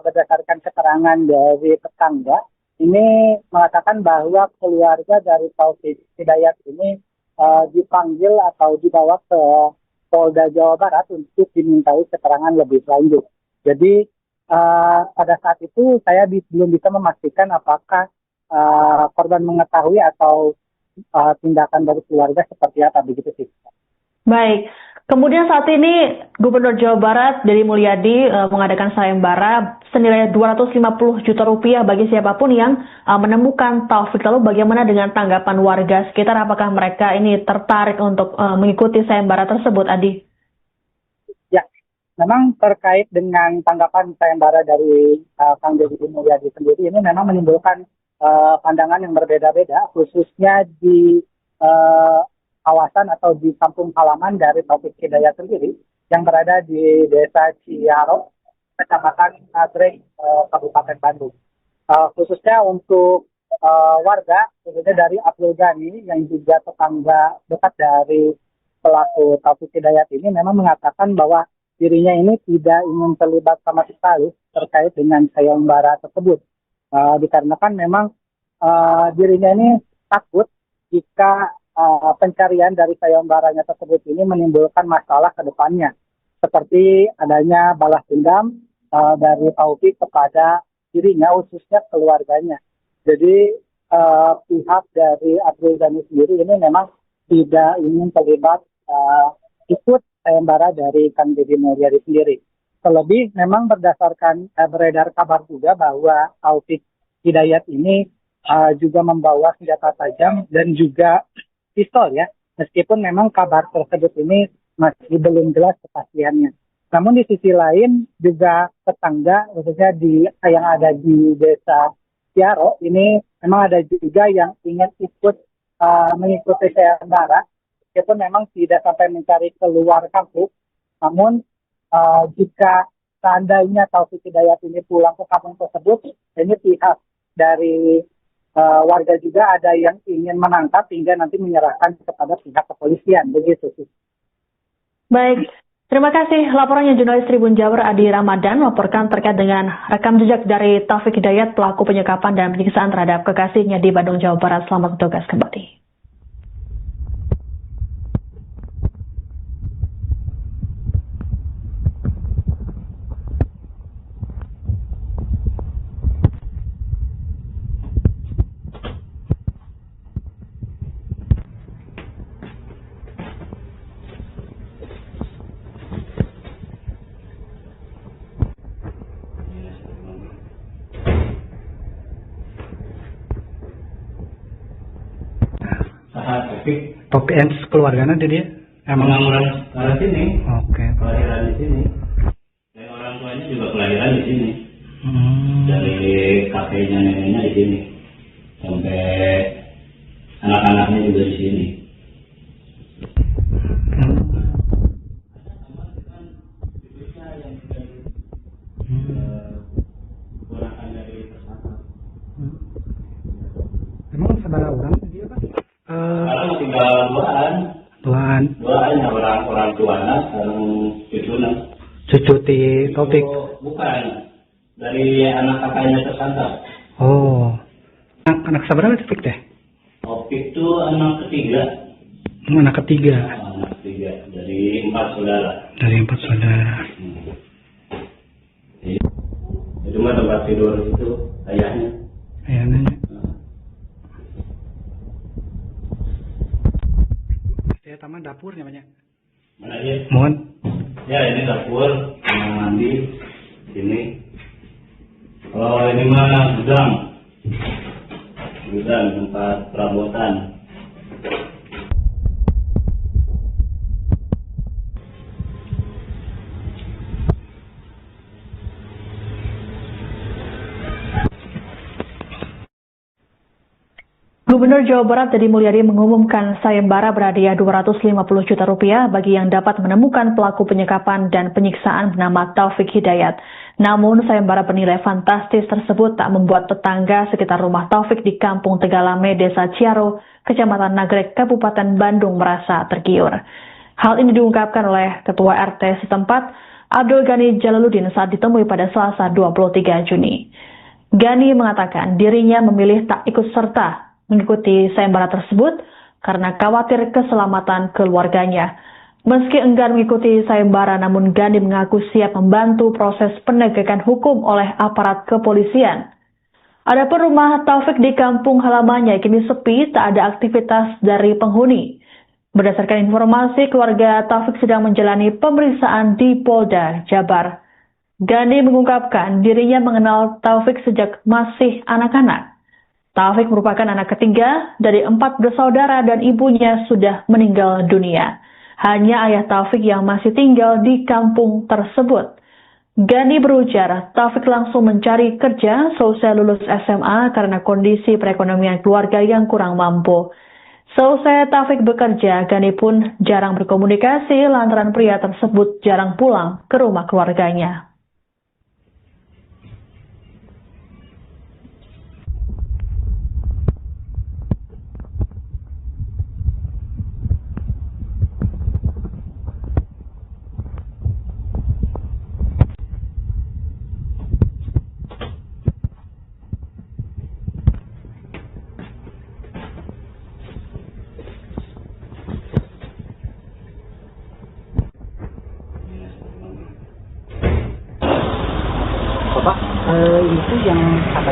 berdasarkan keterangan dari tetangga, ini mengatakan bahwa keluarga dari Taufik Hidayat ini dipanggil atau dibawa ke Polda Jawa Barat untuk dimintai keterangan lebih lanjut. Jadi pada saat itu saya belum bisa memastikan apakah korban mengetahui atau tindakan dari keluarga seperti apa, begitu sih. Baik. Kemudian saat ini Gubernur Jawa Barat Deddy Mulyadi mengadakan sayembara senilai 250 juta rupiah bagi siapapun yang menemukan Taufik. Lalu bagaimana dengan tanggapan warga sekitar? Apakah mereka ini tertarik untuk mengikuti sayembara tersebut, Adi? Ya, memang terkait dengan tanggapan sayembara dari Kang Deddy Mulyadi sendiri, ini memang menimbulkan pandangan yang berbeda-beda, khususnya di kawasan atau di kampung halaman dari Taufik Hidayat sendiri yang berada di Desa Ciaro, Kecamatan Nagreg, Kabupaten Bandung. Khususnya untuk warga, khususnya dari Abdul Ghani yang juga tetangga dekat dari pelaku Taufik Hidayat ini memang mengatakan bahwa dirinya ini tidak ingin terlibat sama sekali terkait dengan sayembara tersebut. dikarenakan memang dirinya ini takut jika pencarian dari sayembaranya tersebut ini menimbulkan masalah ke depannya, seperti adanya balas dendam dari Taufik kepada dirinya, khususnya keluarganya. Jadi pihak dari Abdul Ghani sendiri ini memang tidak ingin terlibat ikut sayembara dari Kang Deddy Mulyadi sendiri. Terlebih memang berdasarkan beredar kabar juga bahwa Taufik Hidayat ini juga membawa senjata tajam dan juga pistol ya, meskipun memang kabar tersebut ini masih belum jelas kepastiannya. Namun di sisi lain juga tetangga, khususnya yang ada di desa Tiaro ini memang ada juga yang ingin ikut mengikuti sayembara, meskipun memang tidak sampai mencari keluar kampung. Namun jika seandainya Taufik Hidayat ini pulang ke kampung tersebut, ini pihak dari warga juga ada yang ingin menangkap hingga nanti menyerahkan kepada pihak kepolisian, begitu sih. Baik, terima kasih laporannya jurnalis Tribun Jabar Adi Ramadan melaporkan terkait dengan rekam jejak dari Taufik Hidayat, pelaku penyekapan dan penyiksaan terhadap kekasihnya di Bandung, Jawa Barat. Selamat bertugas kembali. Topik yang keluarganya dia emang orang sini. Oke. Kelahiran di sini. Dan orang tuanya juga kelahiran di sini. Dari kakeknya, neneknya di sini. Sampai anak-anaknya juga di sini. Emang saudara orang dia Pak? Sekarang tinggal duaan ya, orang tuanya sekarang cucunya. Cucu ti Taufik. Bukan, dari anak kakaknya tersangka. Oh, anak seberapa Taufik teh? Taufik itu anak ketiga. Anak ketiga. Anak ketiga dari 4 saudara. Dari 4 saudara. Itu mah tempat tidur itu ayahnya. Ayahnya. Saya taman dapurnya banyak. Mana dia? Mohon. Ya, ini dapur, kamar mandi, sini. Kalau ini mah gudang tempat perabotan. Gubernur Jawa Barat Deddy Mulyadi mengumumkan sayembara berhadiah 250 juta rupiah bagi yang dapat menemukan pelaku penyekapan dan penyiksaan bernama Taufik Hidayat. Namun sayembara bernilai fantastis tersebut tak membuat tetangga sekitar rumah Taufik di Kampung Tegalame, Desa Ciaro, Kecamatan Nagrek, Kabupaten Bandung merasa tergiur. Hal ini diungkapkan oleh Ketua RT setempat, Abdul Ghani Jalaluddin saat ditemui pada Selasa 23 Juni. Ghani mengatakan dirinya memilih tak ikut serta mengikuti sayembara tersebut karena khawatir keselamatan keluarganya. Meski enggan mengikuti sayembara, namun Ghani mengaku siap membantu proses penegakan hukum oleh aparat kepolisian. Adapun rumah Taufik di kampung halamannya kini sepi, tak ada aktivitas dari penghuni. Berdasarkan informasi, keluarga Taufik sedang menjalani pemeriksaan di Polda Jabar. Ghani mengungkapkan dirinya mengenal Taufik sejak masih anak-anak. Taufik merupakan anak ketiga dari 4 bersaudara dan ibunya sudah meninggal dunia. Hanya ayah Taufik yang masih tinggal di kampung tersebut. Ghani berujar, Taufik langsung mencari kerja seusai lulus SMA karena kondisi perekonomian keluarga yang kurang mampu. Seusai Taufik bekerja, Ghani pun jarang berkomunikasi lantaran pria tersebut jarang pulang ke rumah keluarganya.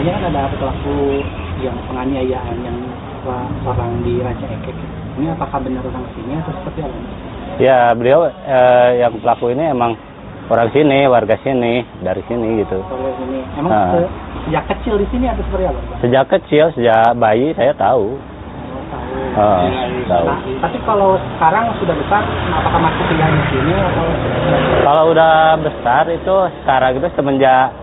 Makanya kan ada pelaku yang penganiayaan yang orang di Ranca Ekek. Ini apakah benar orang sini atau seperti apa? Ya, beliau yang pelaku ini emang orang sini, warga sini, dari sini gitu. Oleh ini, emang sejak kecil di sini atau seperti apa? Pak? Sejak kecil, sejak bayi saya tahu. Tahu. Nah, tapi kalau sekarang sudah besar, apakah masih tinggal di sini atau? Kalau udah besar itu sekarang itu semenjak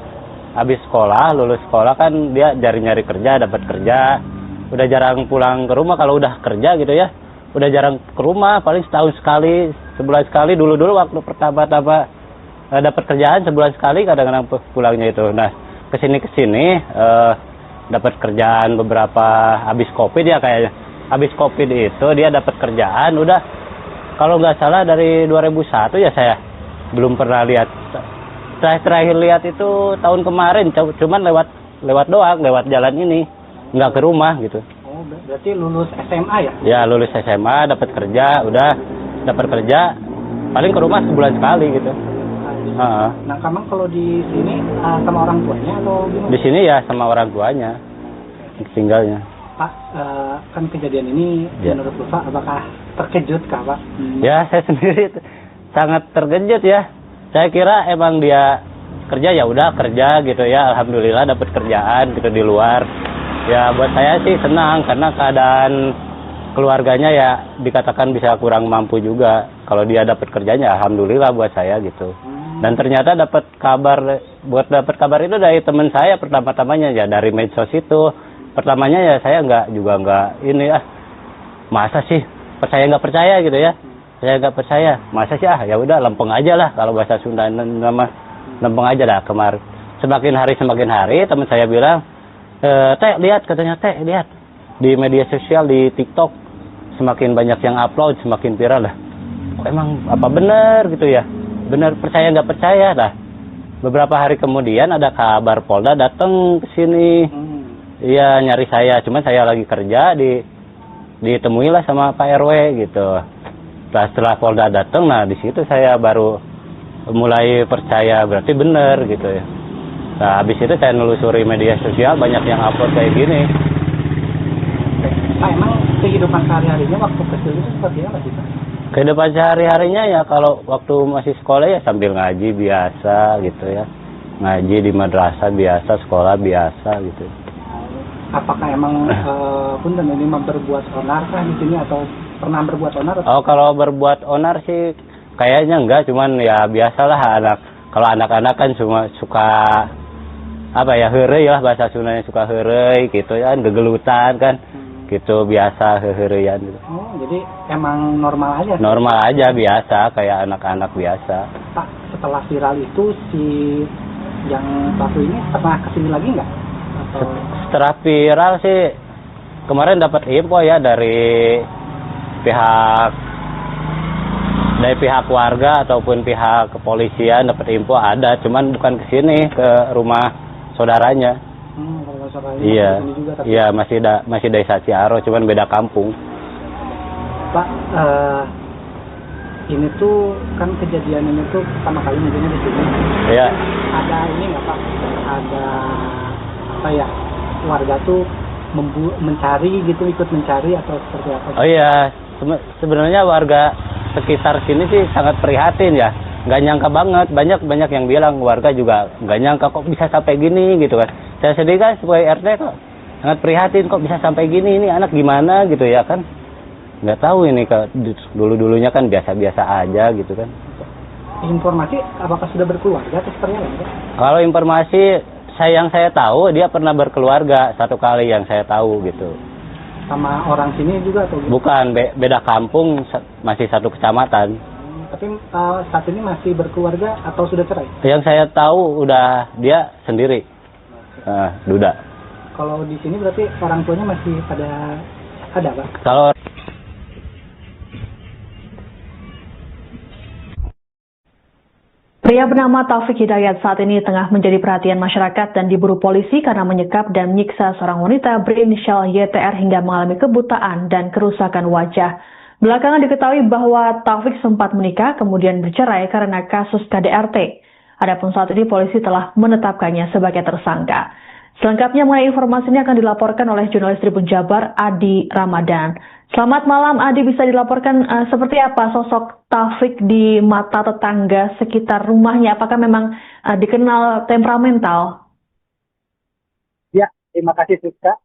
habis sekolah, lulus sekolah kan dia nyari kerja, dapat kerja. Udah jarang pulang ke rumah kalau udah kerja gitu ya. Udah jarang ke rumah, paling setahun sekali, sebulan sekali. Dulu waktu pertama-tama dapat kerjaan sebulan sekali kadang-kadang pulangnya itu. Nah, kesini dapat kerjaan beberapa habis Covid ya kayaknya. Habis Covid itu dia dapat kerjaan, udah kalau nggak salah dari 2001 ya saya belum pernah lihat. Terakhir lihat itu tahun kemarin, cuman lewat doang, lewat jalan ini, nggak ke rumah gitu. Oh, berarti lulus SMA ya? Ya lulus SMA, dapat kerja, udah dapat kerja, paling ke rumah sebulan sekali gitu. Nah, kamu kalau di sini sama orang tuanya atau gimana? Di sini ya sama orang tuanya tinggalnya. Pak, kan kejadian ini menurut Bapak apakah terkejut kah Pak? Ya saya sendiri sangat terkejut ya. Saya kira emang dia kerja ya udah kerja gitu ya. Alhamdulillah dapat kerjaan gitu di luar. Ya buat saya sih senang karena keadaan keluarganya ya dikatakan bisa kurang mampu juga. Kalau dia dapat kerjanya alhamdulillah buat saya gitu. Dan ternyata dapat kabar itu dari teman saya pertama-tamanya ya dari medsos itu. Pertamanya ya saya nggak ini masa sih nggak percaya gitu ya. Saya nggak percaya, masa sih ya udah lempeng aja lah kalau bahasa Sunda nama lempeng aja dah. Kemarin semakin hari teman saya bilang, Teh lihat di media sosial di TikTok semakin banyak yang upload semakin viral lah. Emang apa benar gitu ya? Benar percaya nggak percaya lah. Beberapa hari kemudian ada kabar Polda datang ke sini. Iya nyari saya, cuman saya lagi kerja ditemui lah sama Pak RW gitu. Setelah Polda datang, nah di situ saya baru mulai percaya berarti benar gitu ya. Nah habis itu saya nelusuri media sosial banyak yang upload kayak gini. Pak, emang kehidupan sehari-harinya waktu kecil itu seperti apa sih Pak? Kehidupan sehari-harinya ya kalau waktu masih sekolah ya sambil ngaji biasa gitu ya. Ngaji di madrasah biasa, sekolah biasa gitu. Apakah emang punten ini berbuat onar kah di sini atau pernah berbuat onar? Oh kalau berbuat onar sih kayaknya enggak, cuman ya biasalah kalau anak-anak kan cuma suka apa ya heureuy lah bahasa Sundanya suka heureuy gitu ya, gegelutan kan. Gitu biasa heureuyan gitu. Oh, jadi emang normal aja? Normal aja biasa kayak anak-anak biasa. Pak, setelah viral itu si yang pelaku ini pernah kesini lagi nggak? Setelah viral sih kemarin dapat info ya dari pihak warga ataupun pihak kepolisian dapat info ada, cuman bukan ke sini ke rumah saudaranya. Iya, iya masih desa Ciaro, cuman beda kampung. Pak, ini tuh kan kejadian ini tuh pertama kali mungkinnya di sini. Iya. Ada ini nggak Pak? Ada apa ya? Warga tuh mencari gitu, ikut mencari atau seperti apa? Oh iya, sebenarnya warga sekitar sini sih sangat prihatin ya. Nggak nyangka banget, banyak yang bilang warga juga nggak nyangka kok bisa sampai gini gitu kan. Saya sendiri kan sebagai RT kok sangat prihatin kok bisa sampai gini, ini anak gimana gitu ya kan. Nggak tahu ini dulunya kan biasa-biasa aja gitu kan. Informasi apakah sudah berkeluarga atau seperti apa? Kalau informasi yang saya tahu dia pernah berkeluarga satu kali yang saya tahu gitu. Sama orang sini juga atau? Bukan, beda kampung, masih satu kecamatan. Tapi saat ini masih berkeluarga atau sudah cerai? Yang saya tahu udah dia sendiri, duda. Kalau di sini berarti orang tuanya masih pada ada Pak? Kalau Pria bernama Taufik Hidayat saat ini tengah menjadi perhatian masyarakat dan diburu polisi karena menyekap dan menyiksa seorang wanita berinisial YTR hingga mengalami kebutaan dan kerusakan wajah. Belakangan diketahui bahwa Taufik sempat menikah kemudian bercerai karena kasus KDRT. Adapun saat ini polisi telah menetapkannya sebagai tersangka. Selengkapnya mengenai informasi ini akan dilaporkan oleh jurnalis Tribun Jabar, Adi Ramadan. Selamat malam, Adi. Bisa dilaporkan seperti apa sosok Taufik di mata tetangga sekitar rumahnya? Apakah memang dikenal temperamental? Ya, terima kasih Siska.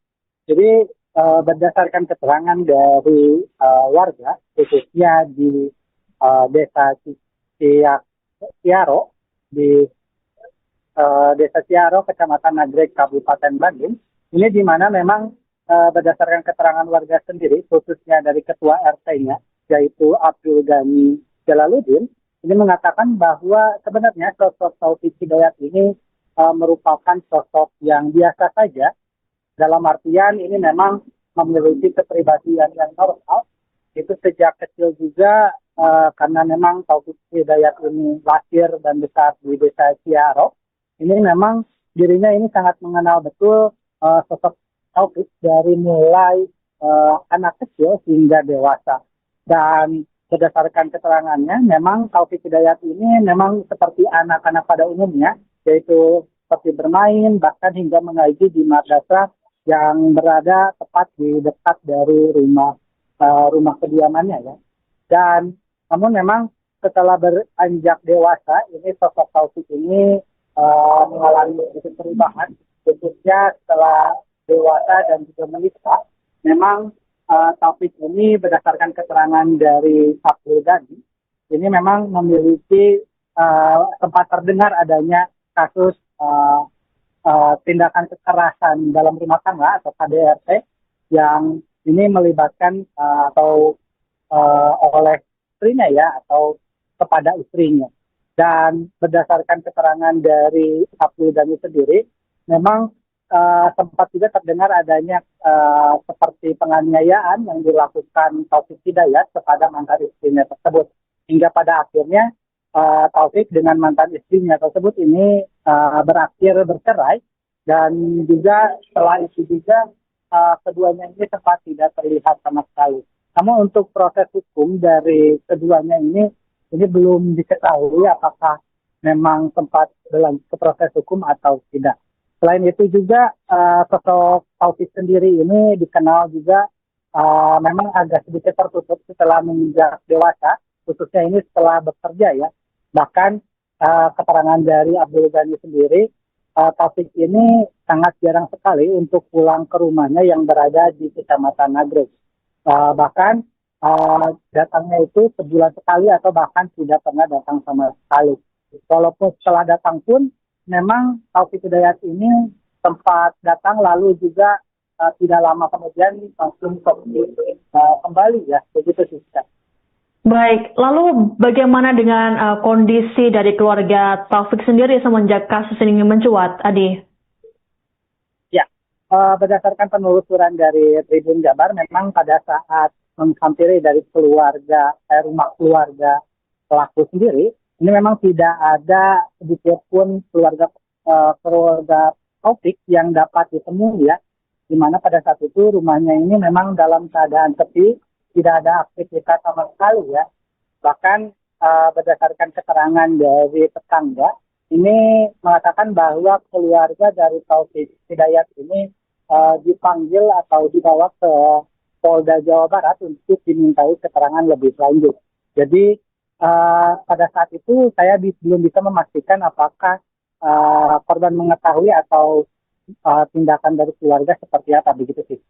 Jadi berdasarkan keterangan dari warga, khususnya di desa Ciaro, di desa Ciaro, Kecamatan Nagreg, Kabupaten Bandung, ini di mana memang berdasarkan keterangan warga sendiri, khususnya dari ketua RT-nya, yaitu Abdul Ghani Jalaluddin, ini mengatakan bahwa sebenarnya sosok Taufik Hidayat ini merupakan sosok yang biasa saja, dalam artian ini memang memiliki kepribadian yang normal. Itu sejak kecil juga karena memang Taufik Hidayat ini lahir dan besar di desa Ciaro. Ini memang dirinya ini sangat mengenal betul sosok Taufik dari mulai anak kecil hingga dewasa. Dan berdasarkan keterangannya, memang Taufik Hidayat ini memang seperti anak-anak pada umumnya, yaitu seperti bermain, bahkan hingga mengaji di madrasah yang berada tepat di dekat dari rumah kediamannya ya. Dan namun memang setelah beranjak dewasa, ini sosok Taufik ini mengalami perubahan, khususnya setelah dewasa dan juga menikah. Memang Taufik ini berdasarkan keterangan dari Abdul Ghani, ini memang memiliki tempat terdengar adanya kasus tindakan kekerasan dalam rumah tangga atau KDRT yang ini melibatkan atau oleh istrinya ya, atau kepada istrinya. Dan berdasarkan keterangan dari Abdul Ghani sendiri, memang sempat juga terdengar adanya seperti penganiayaan yang dilakukan Taufik Hidayat kepada mantan istrinya tersebut. Hingga pada akhirnya Taufik dengan mantan istrinya tersebut ini berakhir bercerai, dan juga setelah itu juga keduanya ini sempat tidak terlihat sama sekali. Namun untuk proses hukum dari keduanya ini belum diketahui apakah memang sempat berlanjut ke proses hukum atau tidak. Selain itu juga sosok Taufik sendiri ini dikenal juga memang agak sedikit tertutup setelah menginjak dewasa, khususnya ini setelah bekerja ya. Bahkan keterangan dari Abdul Ghani sendiri, Taufik ini sangat jarang sekali untuk pulang ke rumahnya yang berada di Kecamatan Nagreg. Bahkan datangnya itu sebulan sekali atau bahkan tidak pernah datang sama sekali. Walaupun setelah datang pun, memang Taufik Hidayat ini sempat datang lalu juga tidak lama kemudian langsung kembali ya, begitu sih. Baik, lalu bagaimana dengan kondisi dari keluarga Taufik sendiri semenjak kasus ini mencuat, Adi? Ya, berdasarkan penelusuran dari Tribun Jabar, memang pada saat menghampiri dari rumah keluarga pelaku sendiri, ini memang tidak ada sedikit pun keluarga Taufik yang dapat ditemui ya, di mana pada saat itu rumahnya ini memang dalam keadaan sepi, tidak ada aktivitas sama sekali ya. Bahkan berdasarkan keterangan dari tetangga, ini mengatakan bahwa keluarga dari Taufik Hidayat ini dipanggil atau dibawa ke Polda Jawa Barat untuk dimintai keterangan lebih lanjut. Jadi pada saat itu saya belum bisa memastikan apakah korban mengetahui atau tindakan dari keluarga seperti apa, begitu sih.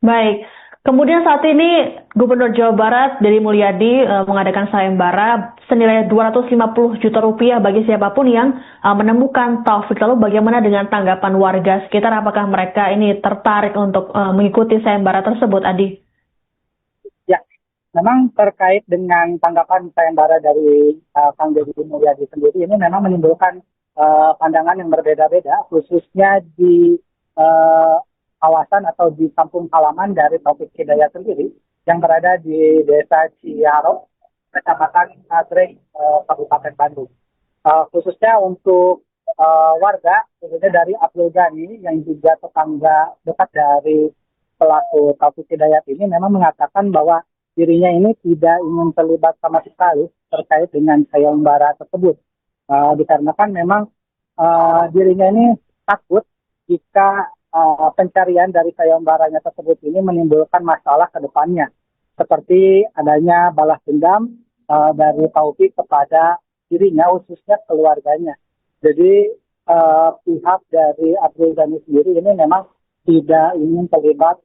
Baik. Kemudian saat ini Gubernur Jawa Barat Deddy Mulyadi mengadakan sayembara senilai 250 juta rupiah bagi siapapun yang menemukan Taufik. Lalu bagaimana dengan tanggapan warga sekitar? Apakah mereka ini tertarik untuk mengikuti sayembara tersebut, Adi? Ya, memang terkait dengan tanggapan sayembara dari Kang Deddy Mulyadi sendiri, ini memang menimbulkan pandangan yang berbeda-beda, khususnya di kawasan atau di kampung halaman dari Taufik Hidayat sendiri yang berada di desa Ciaro, Kecamatan Nagreg, Kabupaten Bandung. Khususnya untuk warga, khususnya dari Abdul Ghani yang juga tetangga dekat dari pelaku Taufik Hidayat ini memang mengatakan bahwa dirinya ini tidak ingin terlibat sama sekali terkait dengan sayembara tersebut. Dikarenakan memang dirinya ini takut jika pencarian dari sayembaranya tersebut ini menimbulkan masalah ke depannya, seperti adanya balas dendam dari Taufik kepada dirinya, khususnya keluarganya. Jadi pihak dari Abdul Ghani sendiri ini memang tidak ingin terlibat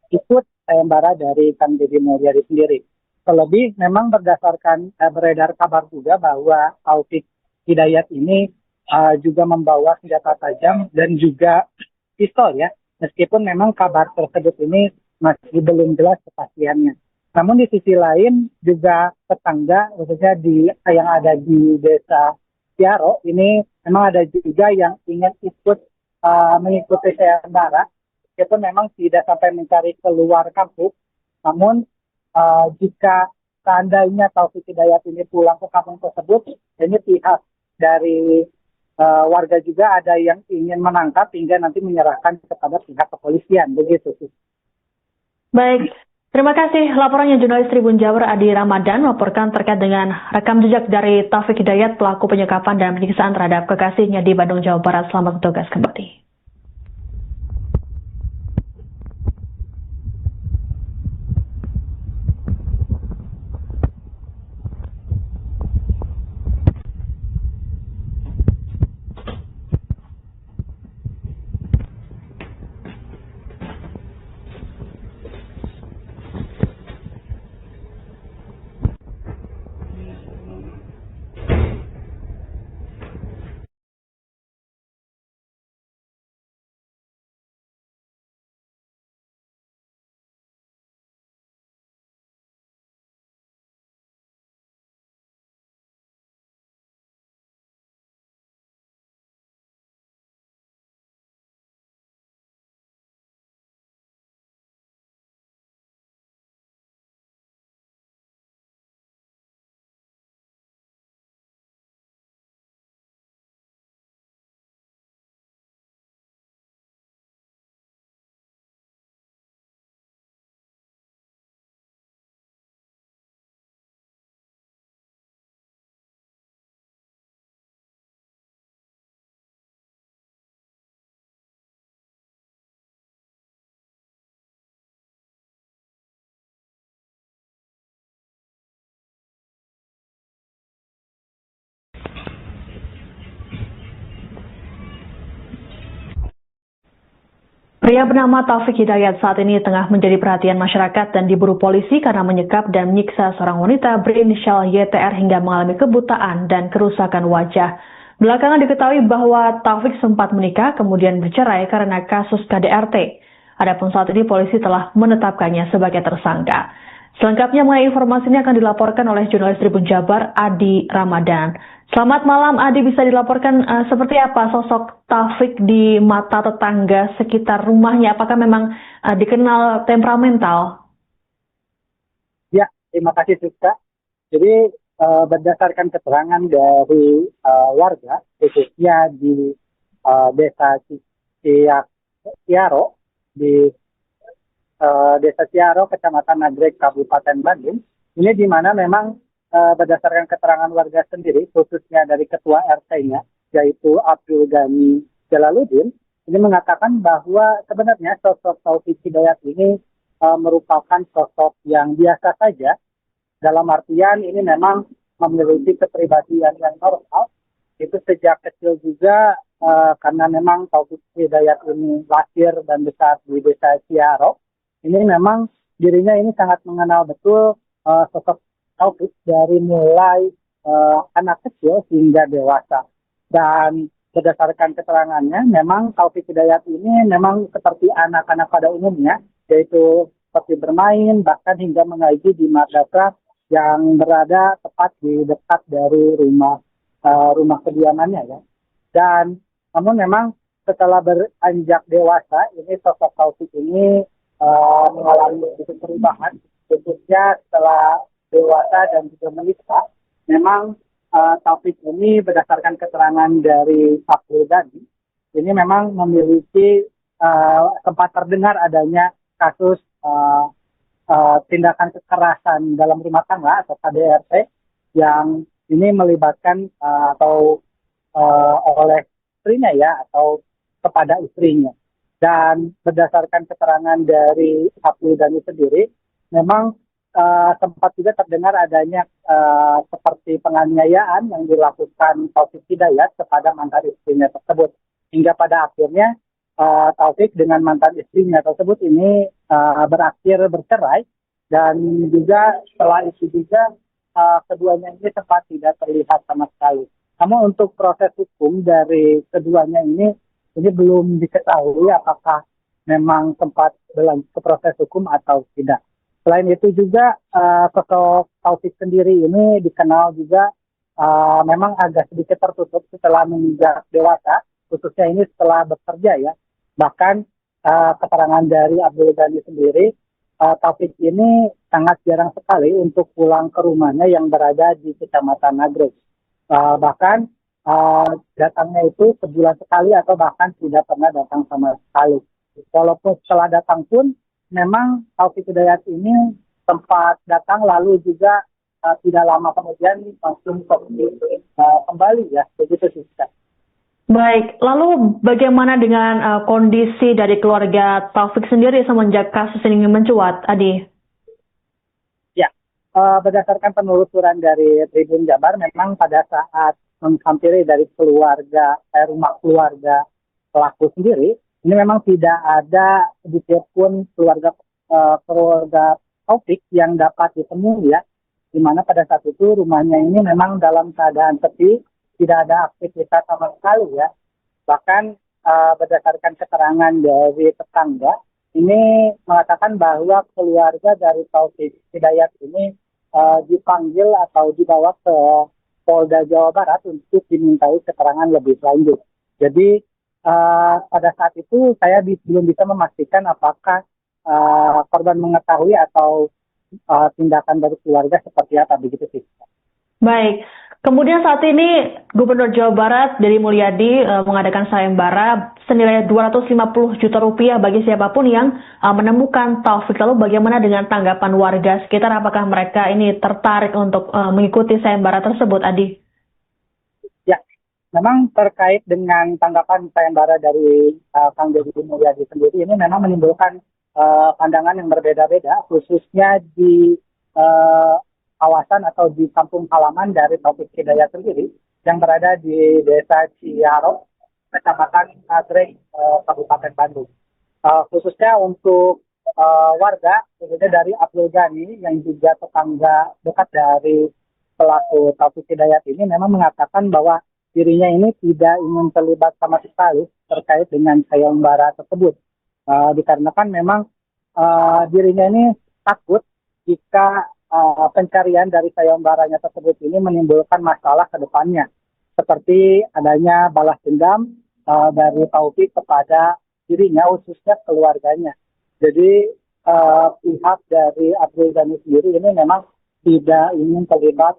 ikut sayembara dari Kang Deddy Mulyadi sendiri. Terlebih memang berdasarkan beredar kabar juga bahwa Taufik Hidayat ini juga membawa senjata tajam dan juga pistol ya. Meskipun memang kabar tersebut ini masih belum jelas kepastiannya. Namun di sisi lain juga tetangga khususnya yang ada di desa Ciaro ini memang ada juga yang ingin ikut mengikuti sayembara. Meskipun memang tidak sampai mencari keluar kampung, namun jika seandainya Taufik Hidayat ini pulang ke kampung tersebut, ini pihak dari warga juga ada yang ingin menangkap hingga nanti menyerahkan kepada pihak kepolisian, begitu sih. Baik, terima kasih laporannya jurnalis Tribun Jabar Adi Ramadan melaporkan terkait dengan rekam jejak dari Taufik Hidayat pelaku penyekapan dan penyiksaan terhadap kekasihnya di Bandung, Jawa Barat. Selamat bertugas kembali. Pria bernama Taufik Hidayat saat ini tengah menjadi perhatian masyarakat dan diburu polisi karena menyekap dan menyiksa seorang wanita berinisial YTR hingga mengalami kebutaan dan kerusakan wajah. Belakangan diketahui bahwa Taufik sempat menikah kemudian bercerai karena kasus KDRT. Adapun saat ini polisi telah menetapkannya sebagai tersangka. Selengkapnya mengenai informasi ini akan dilaporkan oleh jurnalis Tribun Jabar Adi Ramadan. Selamat malam Adi, bisa dilaporkan seperti apa sosok Taufik di mata tetangga sekitar rumahnya? Apakah memang dikenal temperamental? Ya, terima kasih Siska. Jadi berdasarkan keterangan dari warga, khususnya di desa Ciaro, di desa Ciaro, Kecamatan Nagreg, Kabupaten Bandung, ini di mana memang berdasarkan keterangan warga sendiri, khususnya dari ketua RT-nya, yaitu Abdul Ghani Jalaluddin, ini mengatakan bahwa sebenarnya sosok Taufik Hidayat ini merupakan sosok yang biasa saja, dalam artian ini memang memiliki kepribadian yang normal, itu sejak kecil juga karena memang Taufik Hidayat ini lahir dan besar di desa Ciaro, ini memang dirinya ini sangat mengenal betul sosok Taufik dari mulai anak kecil hingga dewasa. Dan berdasarkan keterangannya, memang Taufik Hidayat ini memang seperti anak-anak pada umumnya, yaitu seperti bermain, bahkan hingga mengaji di madrasah yang berada tepat di dekat dari rumah kediamannya ya. Dan namun memang setelah beranjak dewasa, ini sosok Taufik ini mengalami perubahan, khususnya setelah dewasa dan juga menikah. Memang Taufik ini berdasarkan keterangan dari Abdul Ghani, ini memang memiliki sempat terdengar adanya kasus tindakan kekerasan dalam rumah tangga atau KDRT yang ini melibatkan atau oleh istrinya ya, atau kepada istrinya. Dan berdasarkan keterangan dari Abdul Ghani sendiri, memang sempat juga terdengar adanya seperti penganiayaan yang dilakukan Taufik Hidayat kepada mantan istrinya tersebut. Hingga pada akhirnya Taufik dengan mantan istrinya tersebut ini berakhir bercerai, dan juga setelah itu juga keduanya ini sempat tidak terlihat sama sekali. Namun untuk proses hukum dari keduanya ini belum diketahui apakah memang sempat berlanjut ke proses hukum atau tidak. Selain itu juga sosok Taufik sendiri ini dikenal juga memang agak sedikit tertutup setelah menginjak dewasa, khususnya ini setelah bekerja ya. Bahkan keterangan dari Abdul Ghani sendiri, Taufik ini sangat jarang sekali untuk pulang ke rumahnya yang berada di Kecamatan Nagreg. Bahkan datangnya itu sebulan sekali atau bahkan tidak pernah datang sama sekali. Walaupun setelah datang pun memang Taufik Hidayat ini sempat datang lalu juga tidak lama kemudian langsung kembali ya, begitu sih. Baik, lalu bagaimana dengan kondisi dari keluarga Taufik sendiri semenjak kasus ini mencuat, Adi? Ya, berdasarkan penelusuran dari Tribun Jabar, memang pada saat menghampiri dari rumah keluarga pelaku sendiri, ini memang tidak ada sedikit pun keluarga Taufik yang dapat ditemui ya, di mana pada saat itu rumahnya ini memang dalam keadaan sepi, tidak ada aktivitas sama sekali ya. Bahkan berdasarkan keterangan dari tetangga, ini mengatakan bahwa keluarga dari Taufik Hidayat ini dipanggil atau dibawa ke Polda Jawa Barat untuk dimintai keterangan lebih lanjut. Jadi pada saat itu saya belum bisa memastikan apakah korban mengetahui atau tindakan dari keluarga seperti apa, begitu sih. Baik. Kemudian saat ini Gubernur Jawa Barat Deddy Mulyadi mengadakan sayembara senilai 250 juta rupiah bagi siapapun yang menemukan Taufik. Lalu bagaimana dengan tanggapan warga sekitar? Apakah mereka ini tertarik untuk mengikuti sayembara tersebut, Adi? Ya, memang terkait dengan tanggapan sayembara dari Kang Deddy Mulyadi sendiri ini memang menimbulkan pandangan yang berbeda-beda, khususnya di kawasan atau di kampung halaman dari Taufik Hidayat sendiri yang berada di Desa Ciaro, Kecamatan Nagreg, Kabupaten Bandung. Khususnya untuk warga, khususnya dari Abdul Ghani yang juga tetangga dekat dari pelaku Taufik Hidayat ini memang mengatakan bahwa dirinya ini tidak ingin terlibat sama sekali terkait dengan sayembara tersebut. Dikarenakan memang dirinya ini takut jika pencarian dari sayembaranya tersebut ini menimbulkan masalah ke depannya, seperti adanya balas dendam dari Taufik kepada dirinya, khususnya keluarganya. Jadi pihak dari Abdul Ghani sendiri ini memang tidak ingin terlibat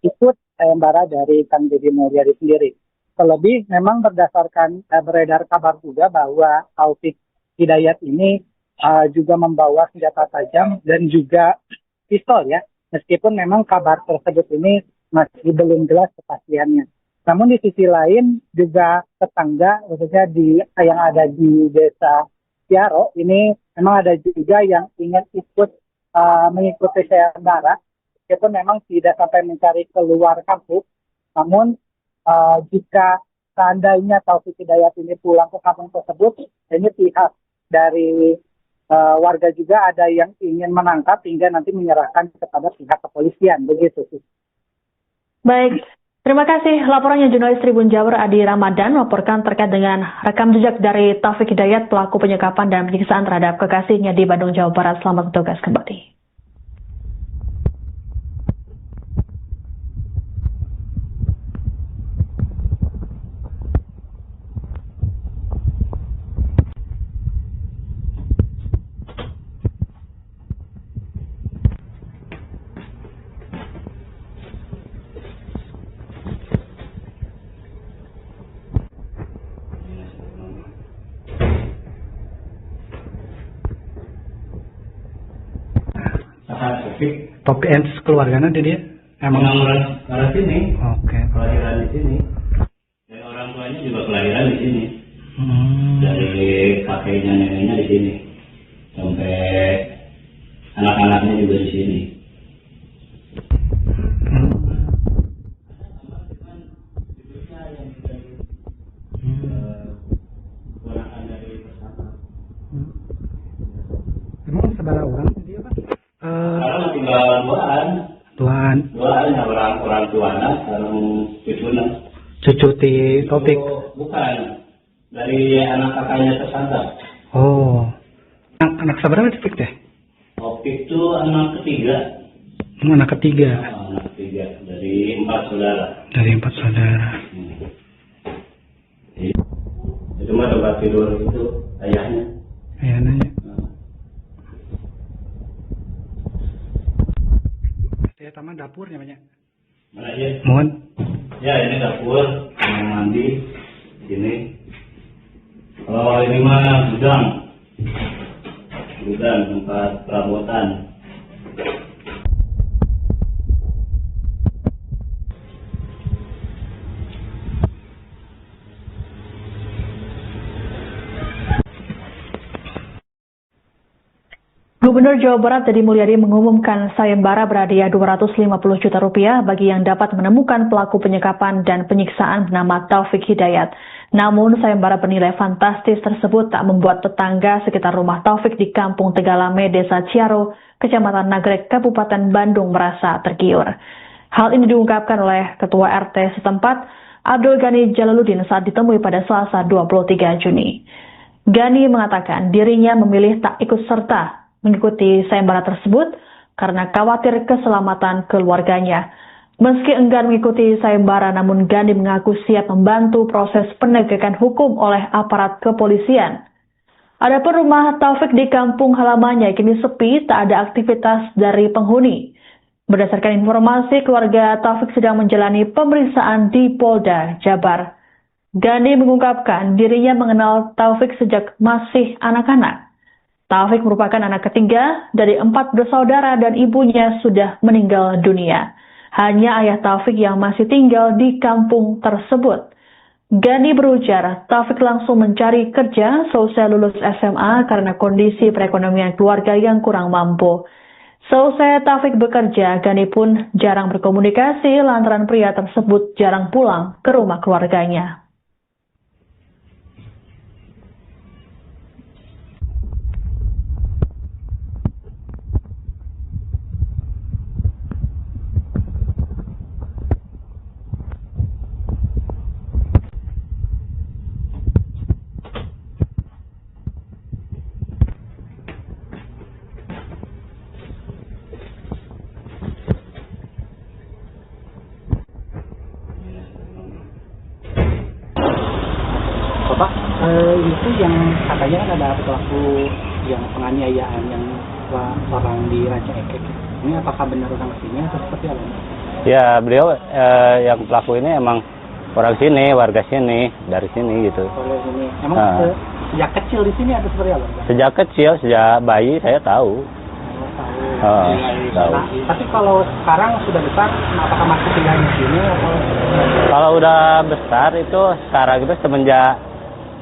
ikut sayembara dari Kang Deddy Mulyadi sendiri. Terlebih memang berdasarkan beredar kabar juga bahwa Taufik Hidayat ini juga membawa senjata tajam dan juga pistol ya, meskipun memang kabar tersebut ini masih belum jelas kepastiannya. Namun di sisi lain juga tetangga, khususnya yang ada di Desa Ciaro ini memang ada juga yang ingin ikut mengikuti sayembara, meskipun memang tidak sampai mencari keluar kampung. Namun jika seandainya Taufik Hidayat ini pulang ke kampung tersebut, ini pihak dari warga juga ada yang ingin menangkap hingga nanti menyerahkan kepada pihak kepolisian, begitu sih. Baik, terima kasih laporannya jurnalis Tribun Jabar Adi Ramadan melaporkan terkait dengan rekam jejak dari Taufik Hidayat pelaku penyekapan dan penyiksaan terhadap kekasihnya di Bandung, Jawa Barat. Selamat bertugas kembali. Taufik and keluarganya dia emang orang sini. Oke. Kelahiran di sini. Dan orang tuanya juga kelahiran di sini. Dari kakeknya neneknya di sini sampai anak-anaknya juga di sini. Emang sebelah orang dia Pak? Sekarang tinggal duaan ya, orang tuanya sekarang cucunya. Cucu ti Taufik. Bukan, dari anak kakaknya tersangka. Oh. Anak seberapa Taufik teh? Taufik itu anak ketiga. Anak ketiga. Anak ketiga dari 4 saudara. Dari 4 saudara. Itu mah tempat tidur itu ayahnya. Ayah nanya. Saya taman dapurnya banyak. Mana ya? Mohon. Ya, ini dapur, kamar mandi, sini. Oh, ini mah gudang tempat perabotan. Gubernur Jawa Barat Deddy Mulyadi mengumumkan sayembara berhadiah 250 juta rupiah bagi yang dapat menemukan pelaku penyekapan dan penyiksaan bernama Taufik Hidayat. Namun sayembara bernilai fantastis tersebut tak membuat tetangga sekitar rumah Taufik di Kampung Tegalame, Desa Ciaro, Kecamatan Nagrek, Kabupaten Bandung merasa tergiur. Hal ini diungkapkan oleh Ketua RT setempat, Abdul Ghani Jalaluddin saat ditemui pada Selasa 23 Juni. Ghani mengatakan dirinya memilih tak ikut serta mengikuti sayembara tersebut karena khawatir keselamatan keluarganya. Meski enggan mengikuti sayembara, namun Ghani mengaku siap membantu proses penegakan hukum oleh aparat kepolisian. Adapun rumah Taufik di kampung halamannya kini sepi, tak ada aktivitas dari penghuni. Berdasarkan informasi, keluarga Taufik sedang menjalani pemeriksaan di Polda Jabar. Ghani mengungkapkan dirinya mengenal Taufik sejak masih anak-anak. Taufik merupakan anak ketiga dari 4 bersaudara dan ibunya sudah meninggal dunia. Hanya ayah Taufik yang masih tinggal di kampung tersebut. Ghani berujar, Taufik langsung mencari kerja seusai lulus SMA karena kondisi perekonomian keluarga yang kurang mampu. Seusai Taufik bekerja, Ghani pun jarang berkomunikasi lantaran pria tersebut jarang pulang ke rumah keluarganya. Bapak, itu yang katanya kan ada pelaku yang penganiayaan yang orang di Ranca Ekek. Ini apakah benar orang sini atau seperti apa? Ya, beliau yang pelaku ini emang orang sini, warga sini, dari sini gitu. Oleh sini. Emang sejak kecil di sini atau seperti apa? Sejak kecil, sejak bayi saya tahu. Tahu. Tahu. Nah, tapi kalau sekarang sudah besar, apakah masih tinggal di sini atau? Kalau udah besar itu sekarang itu semenjak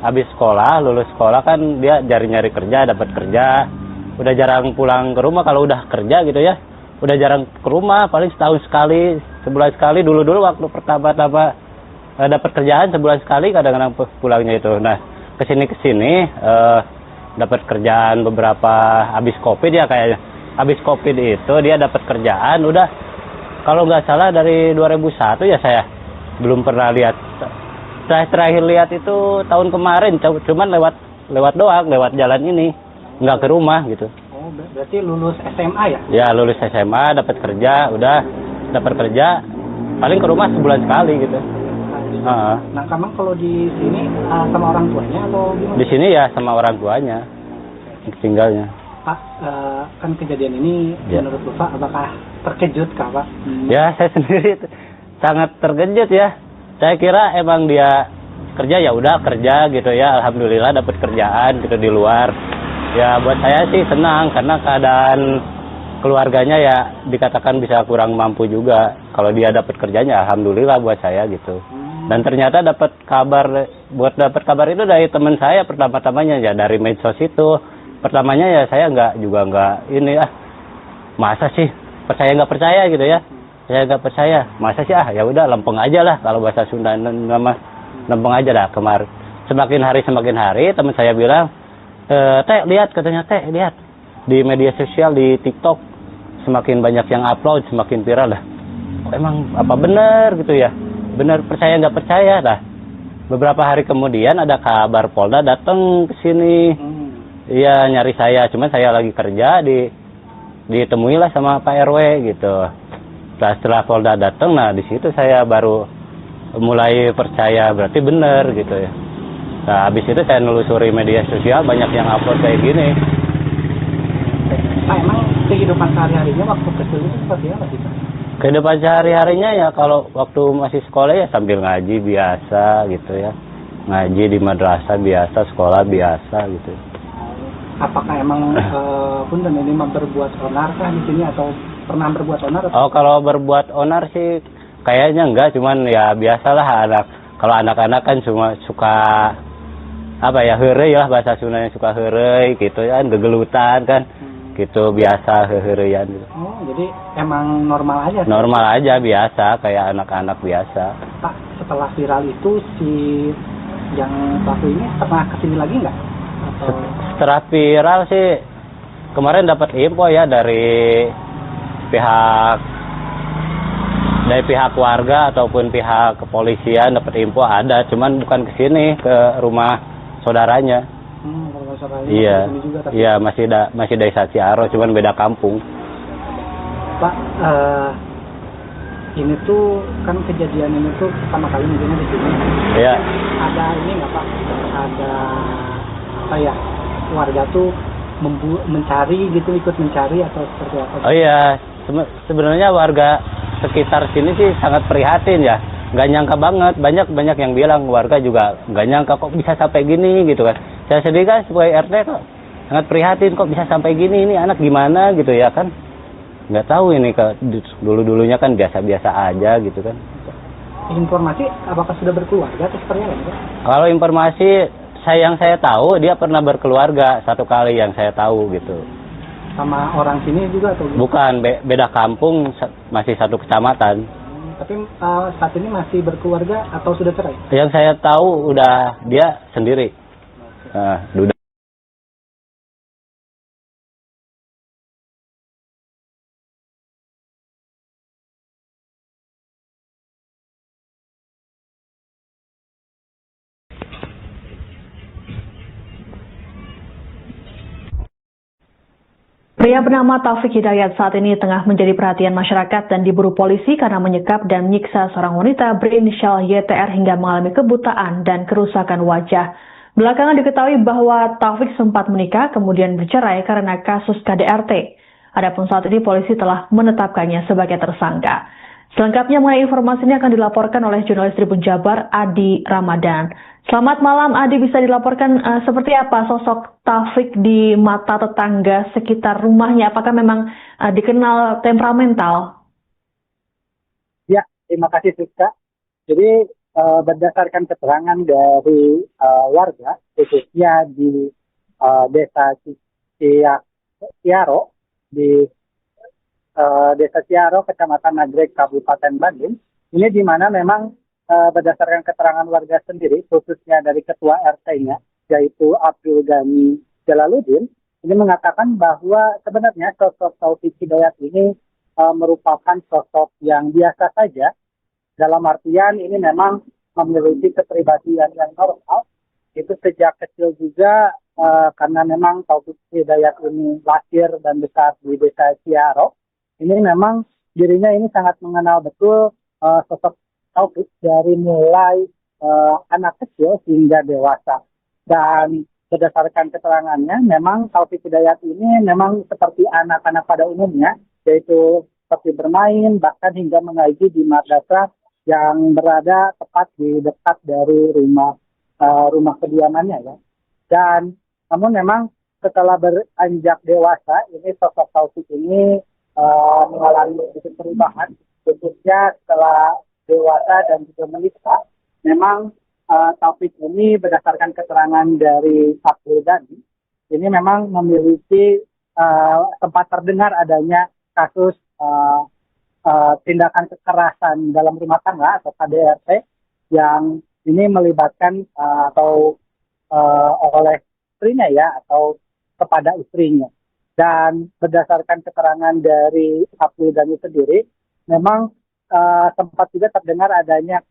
habis sekolah, lulus sekolah kan dia nyari kerja, dapat kerja. Udah jarang pulang ke rumah kalau udah kerja gitu ya. Udah jarang ke rumah, paling setahun sekali, sebulan sekali. Dulu waktu pertama-tama dapat kerjaan sebulan sekali kadang-kadang pulangnya itu. Nah, kesini dapat kerjaan beberapa habis Covid ya kayaknya. Habis Covid itu dia dapat kerjaan udah kalau nggak salah dari 2001 ya saya belum pernah lihat. Saya terakhir lihat itu tahun kemarin, cuman lewat doang, lewat jalan ini, nggak ke rumah gitu. Oh, berarti lulus SMA ya? Ya lulus SMA, dapat kerja, udah dapat kerja, paling ke rumah sebulan sekali gitu. Nah, kamu kalau di sini sama orang tuanya atau gimana? Di sini ya sama orang tuanya, tinggalnya. Pak, kan kejadian ini menurut Bapak apakah terkejut kah Pak? Ya saya sendiri sangat terkejut ya. Saya kira emang dia kerja ya udah kerja gitu ya, alhamdulillah dapat kerjaan gitu di luar. Ya buat saya sih senang karena keadaan keluarganya ya dikatakan bisa kurang mampu juga. Kalau dia dapat kerjanya alhamdulillah buat saya gitu. Dan ternyata dapat kabar itu dari teman saya pertama-tamanya ya, dari medsos itu. Pertamanya ya saya nggak ini masa sih percaya nggak percaya gitu ya. Saya nggak percaya, masa sih ya udah lempeng aja lah, kalau bahasa Sunda nama lempeng aja dah. Kemarin semakin hari teman saya bilang, teh lihat, katanya teh lihat di media sosial, di TikTok semakin banyak yang upload, semakin viral dah. Emang apa benar gitu ya? Benar, percaya nggak percaya dah. Beberapa hari kemudian ada kabar Polda datang ke sini. Iya, nyari saya, cuman saya lagi kerja, ditemui lah sama Pak RW gitu. Setelah Polda datang, nah di situ saya baru mulai percaya, berarti benar gitu ya. Nah habis itu saya nelusuri media sosial, banyak yang upload kayak gini. Pak, emang kehidupan sehari-harinya waktu kecil itu seperti apa sih Pak? Kehidupan sehari-harinya ya kalau waktu masih sekolah ya sambil ngaji biasa gitu ya. Ngaji di madrasah biasa, sekolah biasa gitu. Apakah emang Punten ini berbuat onar kah di sini atau pernah berbuat onar? Oh, kalau berbuat onar sih kayaknya enggak, cuman ya biasalah kalau anak-anak kan cuma suka apa ya, heureuy lah bahasa Sundanya, suka heureuy gitu kan, gegelutan kan. Gitu biasa heureuyan gitu. Oh, jadi emang normal aja? Normal aja, biasa kayak anak-anak biasa. Pak, setelah viral itu si yang pelaku ini pernah kesini lagi nggak? Setelah viral sih kemarin dapat info ya dari pihak warga ataupun pihak kepolisian, dapat info ada, cuman bukan ke sini, ke rumah saudaranya. Iya, iya masih desa Ciaro, cuman beda kampung. Pak, ini tuh kan kejadian ini tuh pertama kali mungkin di sini. Iya. Ada ini nggak Pak? Ada apa ya? Warga tuh mencari gitu, ikut mencari atau seperti apa? Oh iya, sebenarnya warga sekitar sini sih sangat prihatin ya. Nggak nyangka banget, banyak yang bilang, warga juga nggak nyangka kok bisa sampai gini gitu kan. Saya sendiri kan sebagai RT kok sangat prihatin, kok bisa sampai gini, ini anak gimana gitu ya kan. Nggak tahu ini, dulu-dulunya kan biasa-biasa aja gitu kan. Informasi apakah sudah berkeluarga atau seperti apa? Kalau informasi yang saya tahu, dia pernah berkeluarga satu kali yang saya tahu gitu. Sama orang sini juga atau? Bukan, beda kampung, masih satu kecamatan. Tapi saat ini masih berkeluarga atau sudah cerai? Yang saya tahu udah dia sendiri. Duda. Pria bernama Taufik Hidayat saat ini tengah menjadi perhatian masyarakat dan diburu polisi karena menyekap dan menyiksa seorang wanita berinisial YTR hingga mengalami kebutaan dan kerusakan wajah. Belakangan diketahui bahwa Taufik sempat menikah kemudian bercerai karena kasus KDRT. Adapun saat ini polisi telah menetapkannya sebagai tersangka. Selengkapnya mengenai informasi ini akan dilaporkan oleh jurnalis Tribun Jabar Adi Ramadan. Selamat malam Adi, bisa dilaporkan seperti apa sosok Taufik di mata tetangga sekitar rumahnya? Apakah memang dikenal temperamental? Ya, terima kasih Siska. Jadi berdasarkan keterangan dari warga, khususnya di desa Ciaro, di Desa Ciaro, Kecamatan Nagreg, Kabupaten Bandung. Ini di mana memang berdasarkan keterangan warga sendiri, khususnya dari ketua RT-nya, yaitu Abdul Ghani Jalaluddin, ini mengatakan bahwa sebenarnya sosok Taufik Hidayat ini merupakan sosok yang biasa saja. Dalam artian ini memang memiliki kepribadian yang normal. Itu sejak kecil juga karena memang Taufik Hidayat ini lahir dan besar di Desa Ciaro. Ini memang dirinya ini sangat mengenal betul sosok Taufik dari mulai anak kecil hingga dewasa. Dan berdasarkan keterangannya, memang Taufik Hidayat ini memang seperti anak-anak pada umumnya, yaitu seperti bermain, bahkan hingga mengaji di madrasah yang berada tepat di dekat dari rumah kediamannya ya. Dan namun memang setelah beranjak dewasa, ini sosok Taufik ini mengalami sedikit perubahan, khususnya setelah dewasa dan juga menikah. memang Taufik ini berdasarkan keterangan dari Abdul Ghani, ini memang memiliki tempat terdengar adanya kasus tindakan kekerasan dalam rumah tangga atau KDRT yang ini melibatkan atau oleh istrinya ya atau kepada istrinya. Dan berdasarkan keterangan dari Abdul Ghani sendiri, memang sempat juga terdengar adanya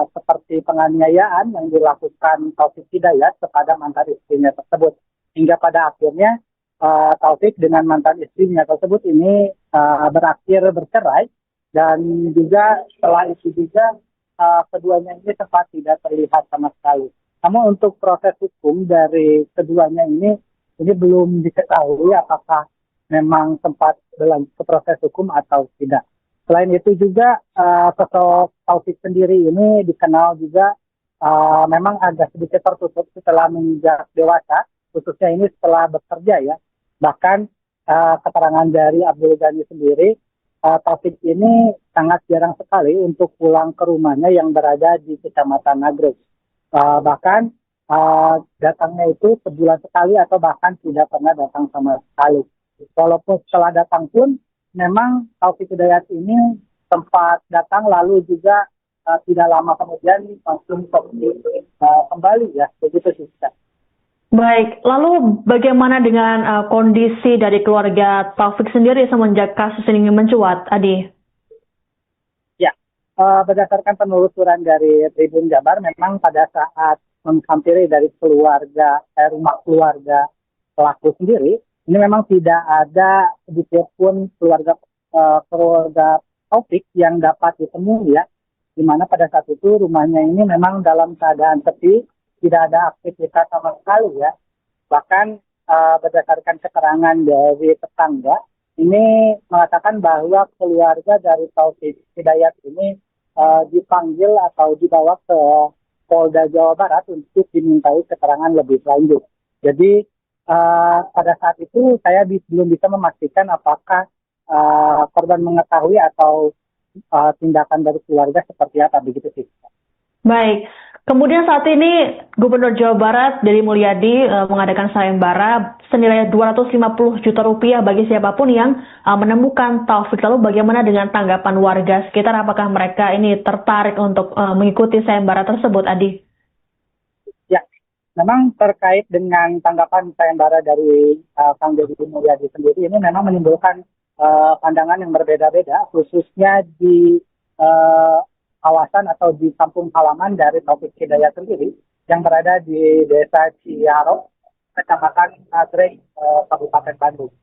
seperti penganiayaan yang dilakukan Taufik Hidayat kepada mantan istrinya tersebut. Hingga pada akhirnya Taufik dengan mantan istrinya tersebut ini berakhir bercerai, dan juga setelah itu juga keduanya ini sempat tidak terlihat sama sekali. Namun untuk proses hukum dari keduanya ini belum diketahui apakah memang sempat berlanjut ke proses hukum atau tidak. Selain itu juga sosok Taufik sendiri ini dikenal juga memang agak sedikit tertutup setelah menginjak dewasa, khususnya ini setelah bekerja ya. Bahkan keterangan dari Abdul Ghani sendiri, Taufik ini sangat jarang sekali untuk pulang ke rumahnya yang berada di Kecamatan Nagreg. Bahkan datangnya itu sebulan sekali atau bahkan tidak pernah datang sama sekali. Walaupun setelah datang pun memang Taufik Hidayat ini sempat datang lalu juga tidak lama kemudian langsung kembali ya, begitu sih. Baik, lalu bagaimana dengan kondisi dari keluarga Taufik sendiri semenjak kasus ini mencuat, Adi? Ya, berdasarkan penelusuran dari Tribun Jabar, memang pada saat menghampiri dari rumah keluarga pelaku sendiri, ini memang tidak ada sedikit pun keluarga Taufik yang dapat ditemui ya, di mana pada saat itu rumahnya ini memang dalam keadaan sepi, tidak ada aktivitas sama sekali ya. Bahkan berdasarkan keterangan dari tetangga, ini mengatakan bahwa keluarga dari Taufik Hidayat ini dipanggil atau dibawa ke Polda Jawa Barat untuk dimintai keterangan lebih lanjut. Jadi pada saat itu saya belum bisa memastikan apakah korban mengetahui atau tindakan dari keluarga seperti apa, begitu sih. Baik, kemudian saat ini Gubernur Jawa Barat Deddy Mulyadi mengadakan sayembara senilai 250 juta rupiah bagi siapapun yang menemukan Taufik. Lalu bagaimana dengan tanggapan warga sekitar? Apakah mereka ini tertarik untuk mengikuti sayembara tersebut, Adi? Ya, memang terkait dengan tanggapan sayembara dari Kang Deddy Mulyadi sendiri ini memang menimbulkan pandangan yang berbeda-beda, khususnya di kawasan atau di kampung halaman dari Taufik Hidayat sendiri yang berada di Desa Ciaro, Kecamatan Nagreg, Kabupaten Bandung.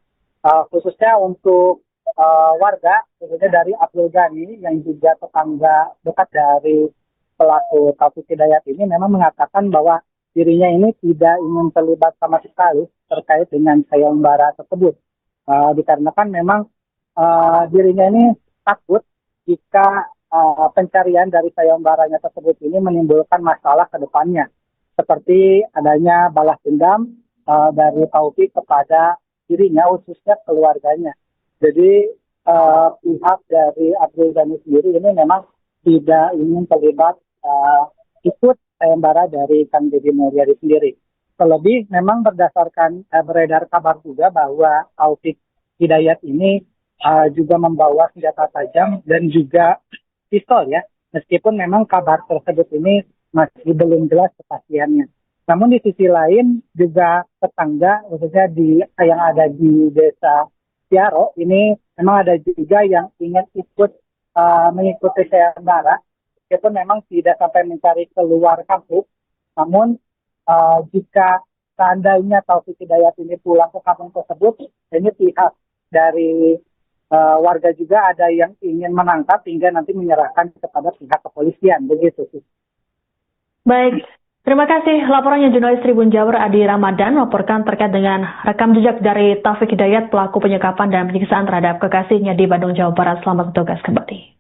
Khususnya untuk warga, khususnya dari Abdul Ghani yang juga tetangga dekat dari pelaku Taufik Hidayat ini memang mengatakan bahwa dirinya ini tidak ingin terlibat sama sekali terkait dengan sayembara tersebut. Dikarenakan memang dirinya ini takut jika pencarian dari sayembaranya tersebut ini menimbulkan masalah ke depannya, seperti adanya balas dendam dari Taufik kepada dirinya, khususnya keluarganya. Jadi pihak dari Abdul Ghani sendiri ini memang tidak ingin terlibat ikut sayembara dari Kang Deddy Mulyadi sendiri. Terlebih memang berdasarkan beredar kabar juga bahwa Taufik Hidayat ini juga membawa senjata tajam dan juga pistol ya, meskipun memang kabar tersebut ini masih belum jelas kepastiannya. Namun di sisi lain juga tetangga, khususnya yang ada di Desa Ciaro ini memang ada juga yang ingin ikut mengikuti sayembara, meskipun memang tidak sampai mencari keluar kampung. Namun jika seandainya Taufik Hidayat ini pulang ke kampung tersebut, ini pihak dari warga juga ada yang ingin menangkap hingga nanti menyerahkan kepada pihak kepolisian, begitu sih. Baik, terima kasih laporannya jurnalis Tribun Jabar Adi Ramadan melaporkan terkait dengan rekam jejak dari Taufik Hidayat pelaku penyekapan dan penyiksaan terhadap kekasihnya di Bandung, Jawa Barat. Selamat bertugas kembali.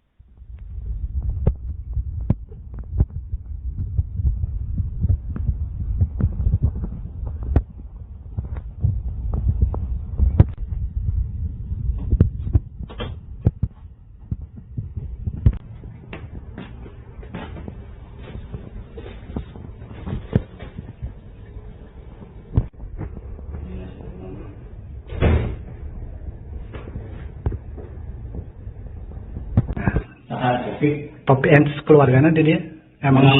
Topik yang keluarganya dia Emang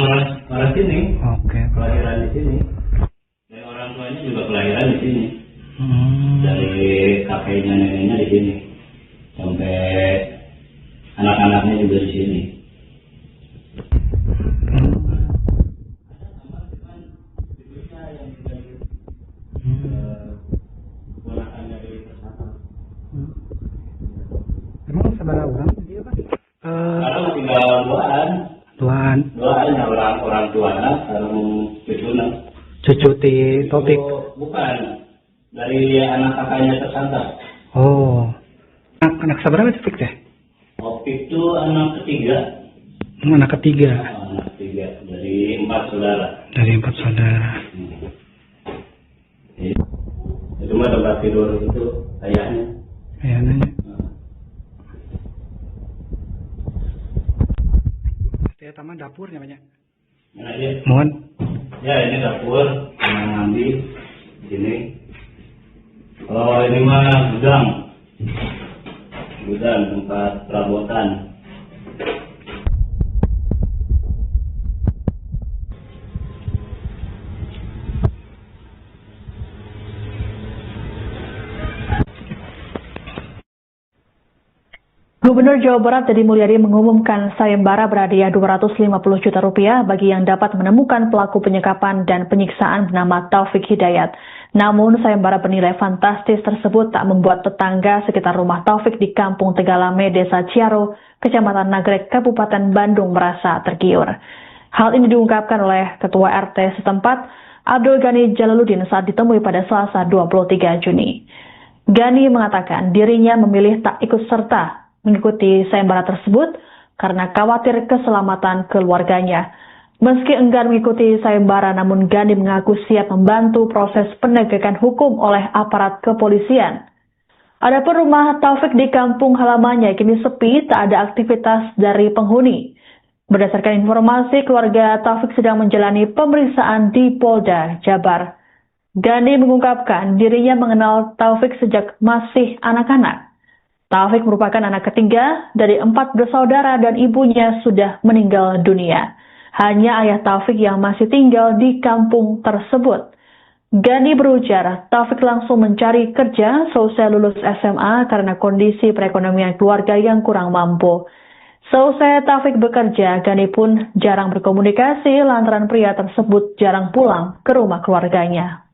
orang sini, Oke. kelahiran di sini. Dan orang tuanya juga kelahiran di sini. Dari kakeknya, neneknya di sini. Sampai anak-anaknya juga di sini. Emang seberapa orang dia Pak? Sekarang tinggal duaan ya orang tuanya sareng cucuna. Cucu ti Topik. Bukan dari anak kakaknya tersangka. Oh. Anak seberapa Topik teh? Topik itu anak ketiga. Anak ketiga. Anak ketiga dari 4 saudara. Dari 4 saudara. Itu mah tempat tidur itu ayahnya. Kayaknya. Ya, taman dapurnya banyak. Mana dia? Mohon. Ya ini dapur, yang mandi di sini. Oh ini mah gudang tempat perabotan. Gubernur Jawa Barat Deddy Mulyadi mengumumkan sayembara berhadiah 250 juta rupiah bagi yang dapat menemukan pelaku penyekapan dan penyiksaan bernama Taufik Hidayat. Namun sayembara bernilai fantastis tersebut tak membuat tetangga sekitar rumah Taufik di Kampung Tegalame, Desa Ciaro, Kecamatan Nagrek, Kabupaten Bandung merasa tergiur. Hal ini diungkapkan oleh Ketua RT setempat, Abdul Ghani Jalaluddin saat ditemui pada Selasa 23 Juni. Ghani mengatakan dirinya memilih tak ikut serta mengikuti sayembara tersebut karena khawatir keselamatan keluarganya. Meski enggan mengikuti sayembara, namun Ghani mengaku siap membantu proses penegakan hukum oleh aparat kepolisian. Adapun rumah Taufik di kampung halamannya kini sepi, tak ada aktivitas dari penghuni. Berdasarkan informasi, keluarga Taufik sedang menjalani pemeriksaan di Polda Jabar. Ghani mengungkapkan dirinya mengenal Taufik sejak masih anak-anak. Taufik merupakan anak ketiga dari 4 bersaudara dan ibunya sudah meninggal dunia. Hanya ayah Taufik yang masih tinggal di kampung tersebut. Ghani berujar, Taufik langsung mencari kerja seusai lulus SMA karena kondisi perekonomian keluarga yang kurang mampu. Seusai Taufik bekerja, Ghani pun jarang berkomunikasi lantaran pria tersebut jarang pulang ke rumah keluarganya.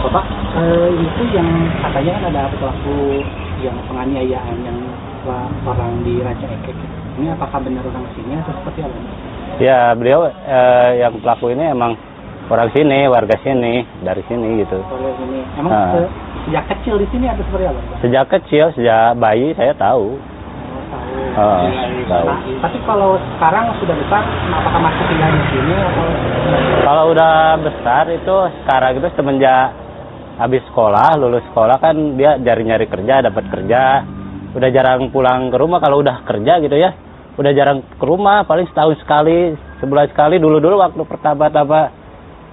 Bapak, itu yang katanya kan ada pelaku yang penganiayaan yang orang di Ranca Ekek. Ini apakah benar orang sini atau seperti apa? Ya, beliau yang pelaku ini emang orang sini, warga sini, dari sini gitu. Oleh ini, emang sejak kecil di sini atau seperti apa? Pak? Sejak kecil, sejak bayi saya tahu. Tahu. Tapi kalau sekarang sudah besar, apakah masih tinggal di sini atau? Kalau udah besar itu sekarang itu semenjak habis sekolah, lulus sekolah kan dia nyari kerja, dapat kerja. Udah jarang pulang ke rumah kalau udah kerja gitu ya. Udah jarang ke rumah, paling setahun sekali, sebulan sekali. Dulu waktu pertama-tama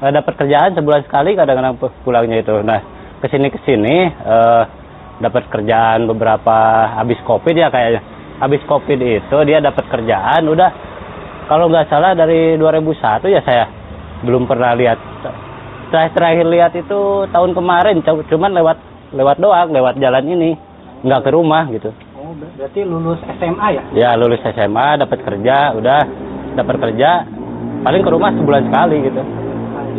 dapat kerjaan sebulan sekali kadang-kadang pulangnya itu. Nah, kesini dapat kerjaan beberapa habis Covid ya kayaknya. Habis Covid itu dia dapat kerjaan, udah kalau nggak salah dari 2001 ya saya belum pernah lihat. Terakhir lihat itu tahun kemarin, cuman lewat doang, lewat jalan ini, nggak ke rumah gitu. Oh, berarti lulus SMA ya? Ya lulus SMA, dapat kerja, udah dapat kerja, paling ke rumah sebulan sekali gitu.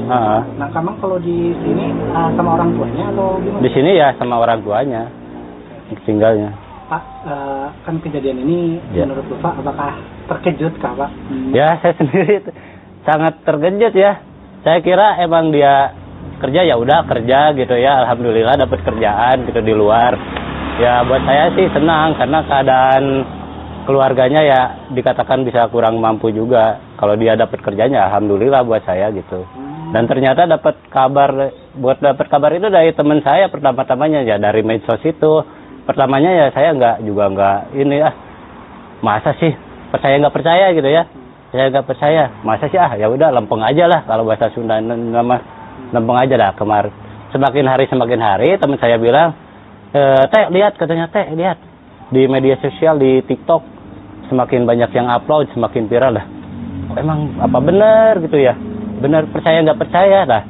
Nah, kamu kalau di sini sama orang tuanya atau gimana? Di sini ya sama orang tuanya, tinggalnya. Pak, kan kejadian ini menurut Bapak apakah terkejut kah Pak? Ya saya sendiri sangat terkejut ya. Saya kira emang dia kerja ya udah kerja gitu ya, alhamdulillah dapat kerjaan gitu di luar. Ya buat saya sih senang karena keadaan keluarganya ya dikatakan bisa kurang mampu juga. Kalau dia dapat kerjanya, alhamdulillah buat saya gitu. Dan ternyata dapat kabar itu dari teman saya pertama-tamanya ya, dari medsos itu. Pertamanya ya saya nggak ini masa sih nggak percaya gitu ya. Saya nggak percaya, masa sih ya udah lempeng aja lah, kalau bahasa Sunda nama lempeng aja dah. Kemarin semakin hari teman saya bilang, lihat di media sosial, di TikTok semakin banyak yang upload, semakin viral dah. Emang apa benar gitu ya? Benar, percaya nggak percaya dah.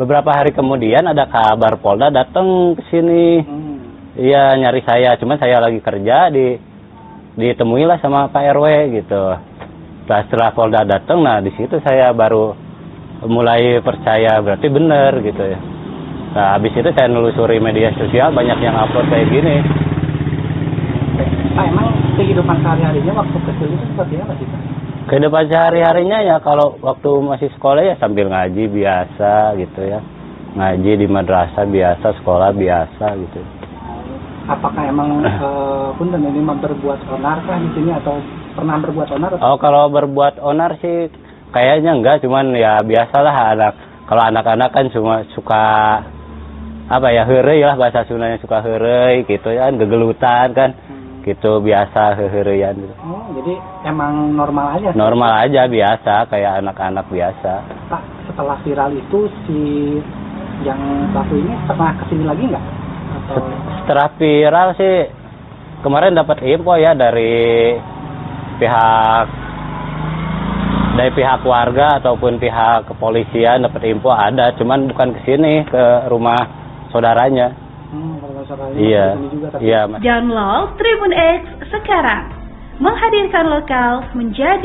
Beberapa hari kemudian ada kabar Polda datang ke sini, iya nyari saya, cuman saya lagi kerja, ditemui lah sama Pak RW gitu. Setelah Polda datang, nah di situ saya baru mulai percaya, berarti benar gitu ya. Nah habis itu saya nelusuri media sosial, banyak yang upload kayak gini. Pak, emang kehidupan sehari-harinya waktu kecil itu seperti apa sih Pak? Kehidupan sehari-harinya ya kalau waktu masih sekolah ya sambil ngaji biasa gitu ya. Ngaji di madrasah biasa, sekolah biasa gitu. Apakah emang punten ini berbuat onar kah di sini atau pernah berbuat onar? Oh, kalau berbuat onar sih kayaknya enggak, cuman ya biasalah kalau anak-anak kan cuma suka heureuy lah, bahasa Sundanya suka heureuy gitu ya, gegelutan kan. Gitu biasa heureyan gitu. Oh, jadi emang normal aja? Normal aja, biasa kayak anak-anak biasa. Pak, setelah viral itu si yang pelaku ini pernah kesini lagi nggak? Atau... Setelah viral sih kemarin dapat info ya dari pihak warga ataupun pihak kepolisian, dapat info ada, cuman bukan kesini, ke rumah saudaranya. Iya, iya. Download Tribun X sekarang, menghadirkan lokal menjadi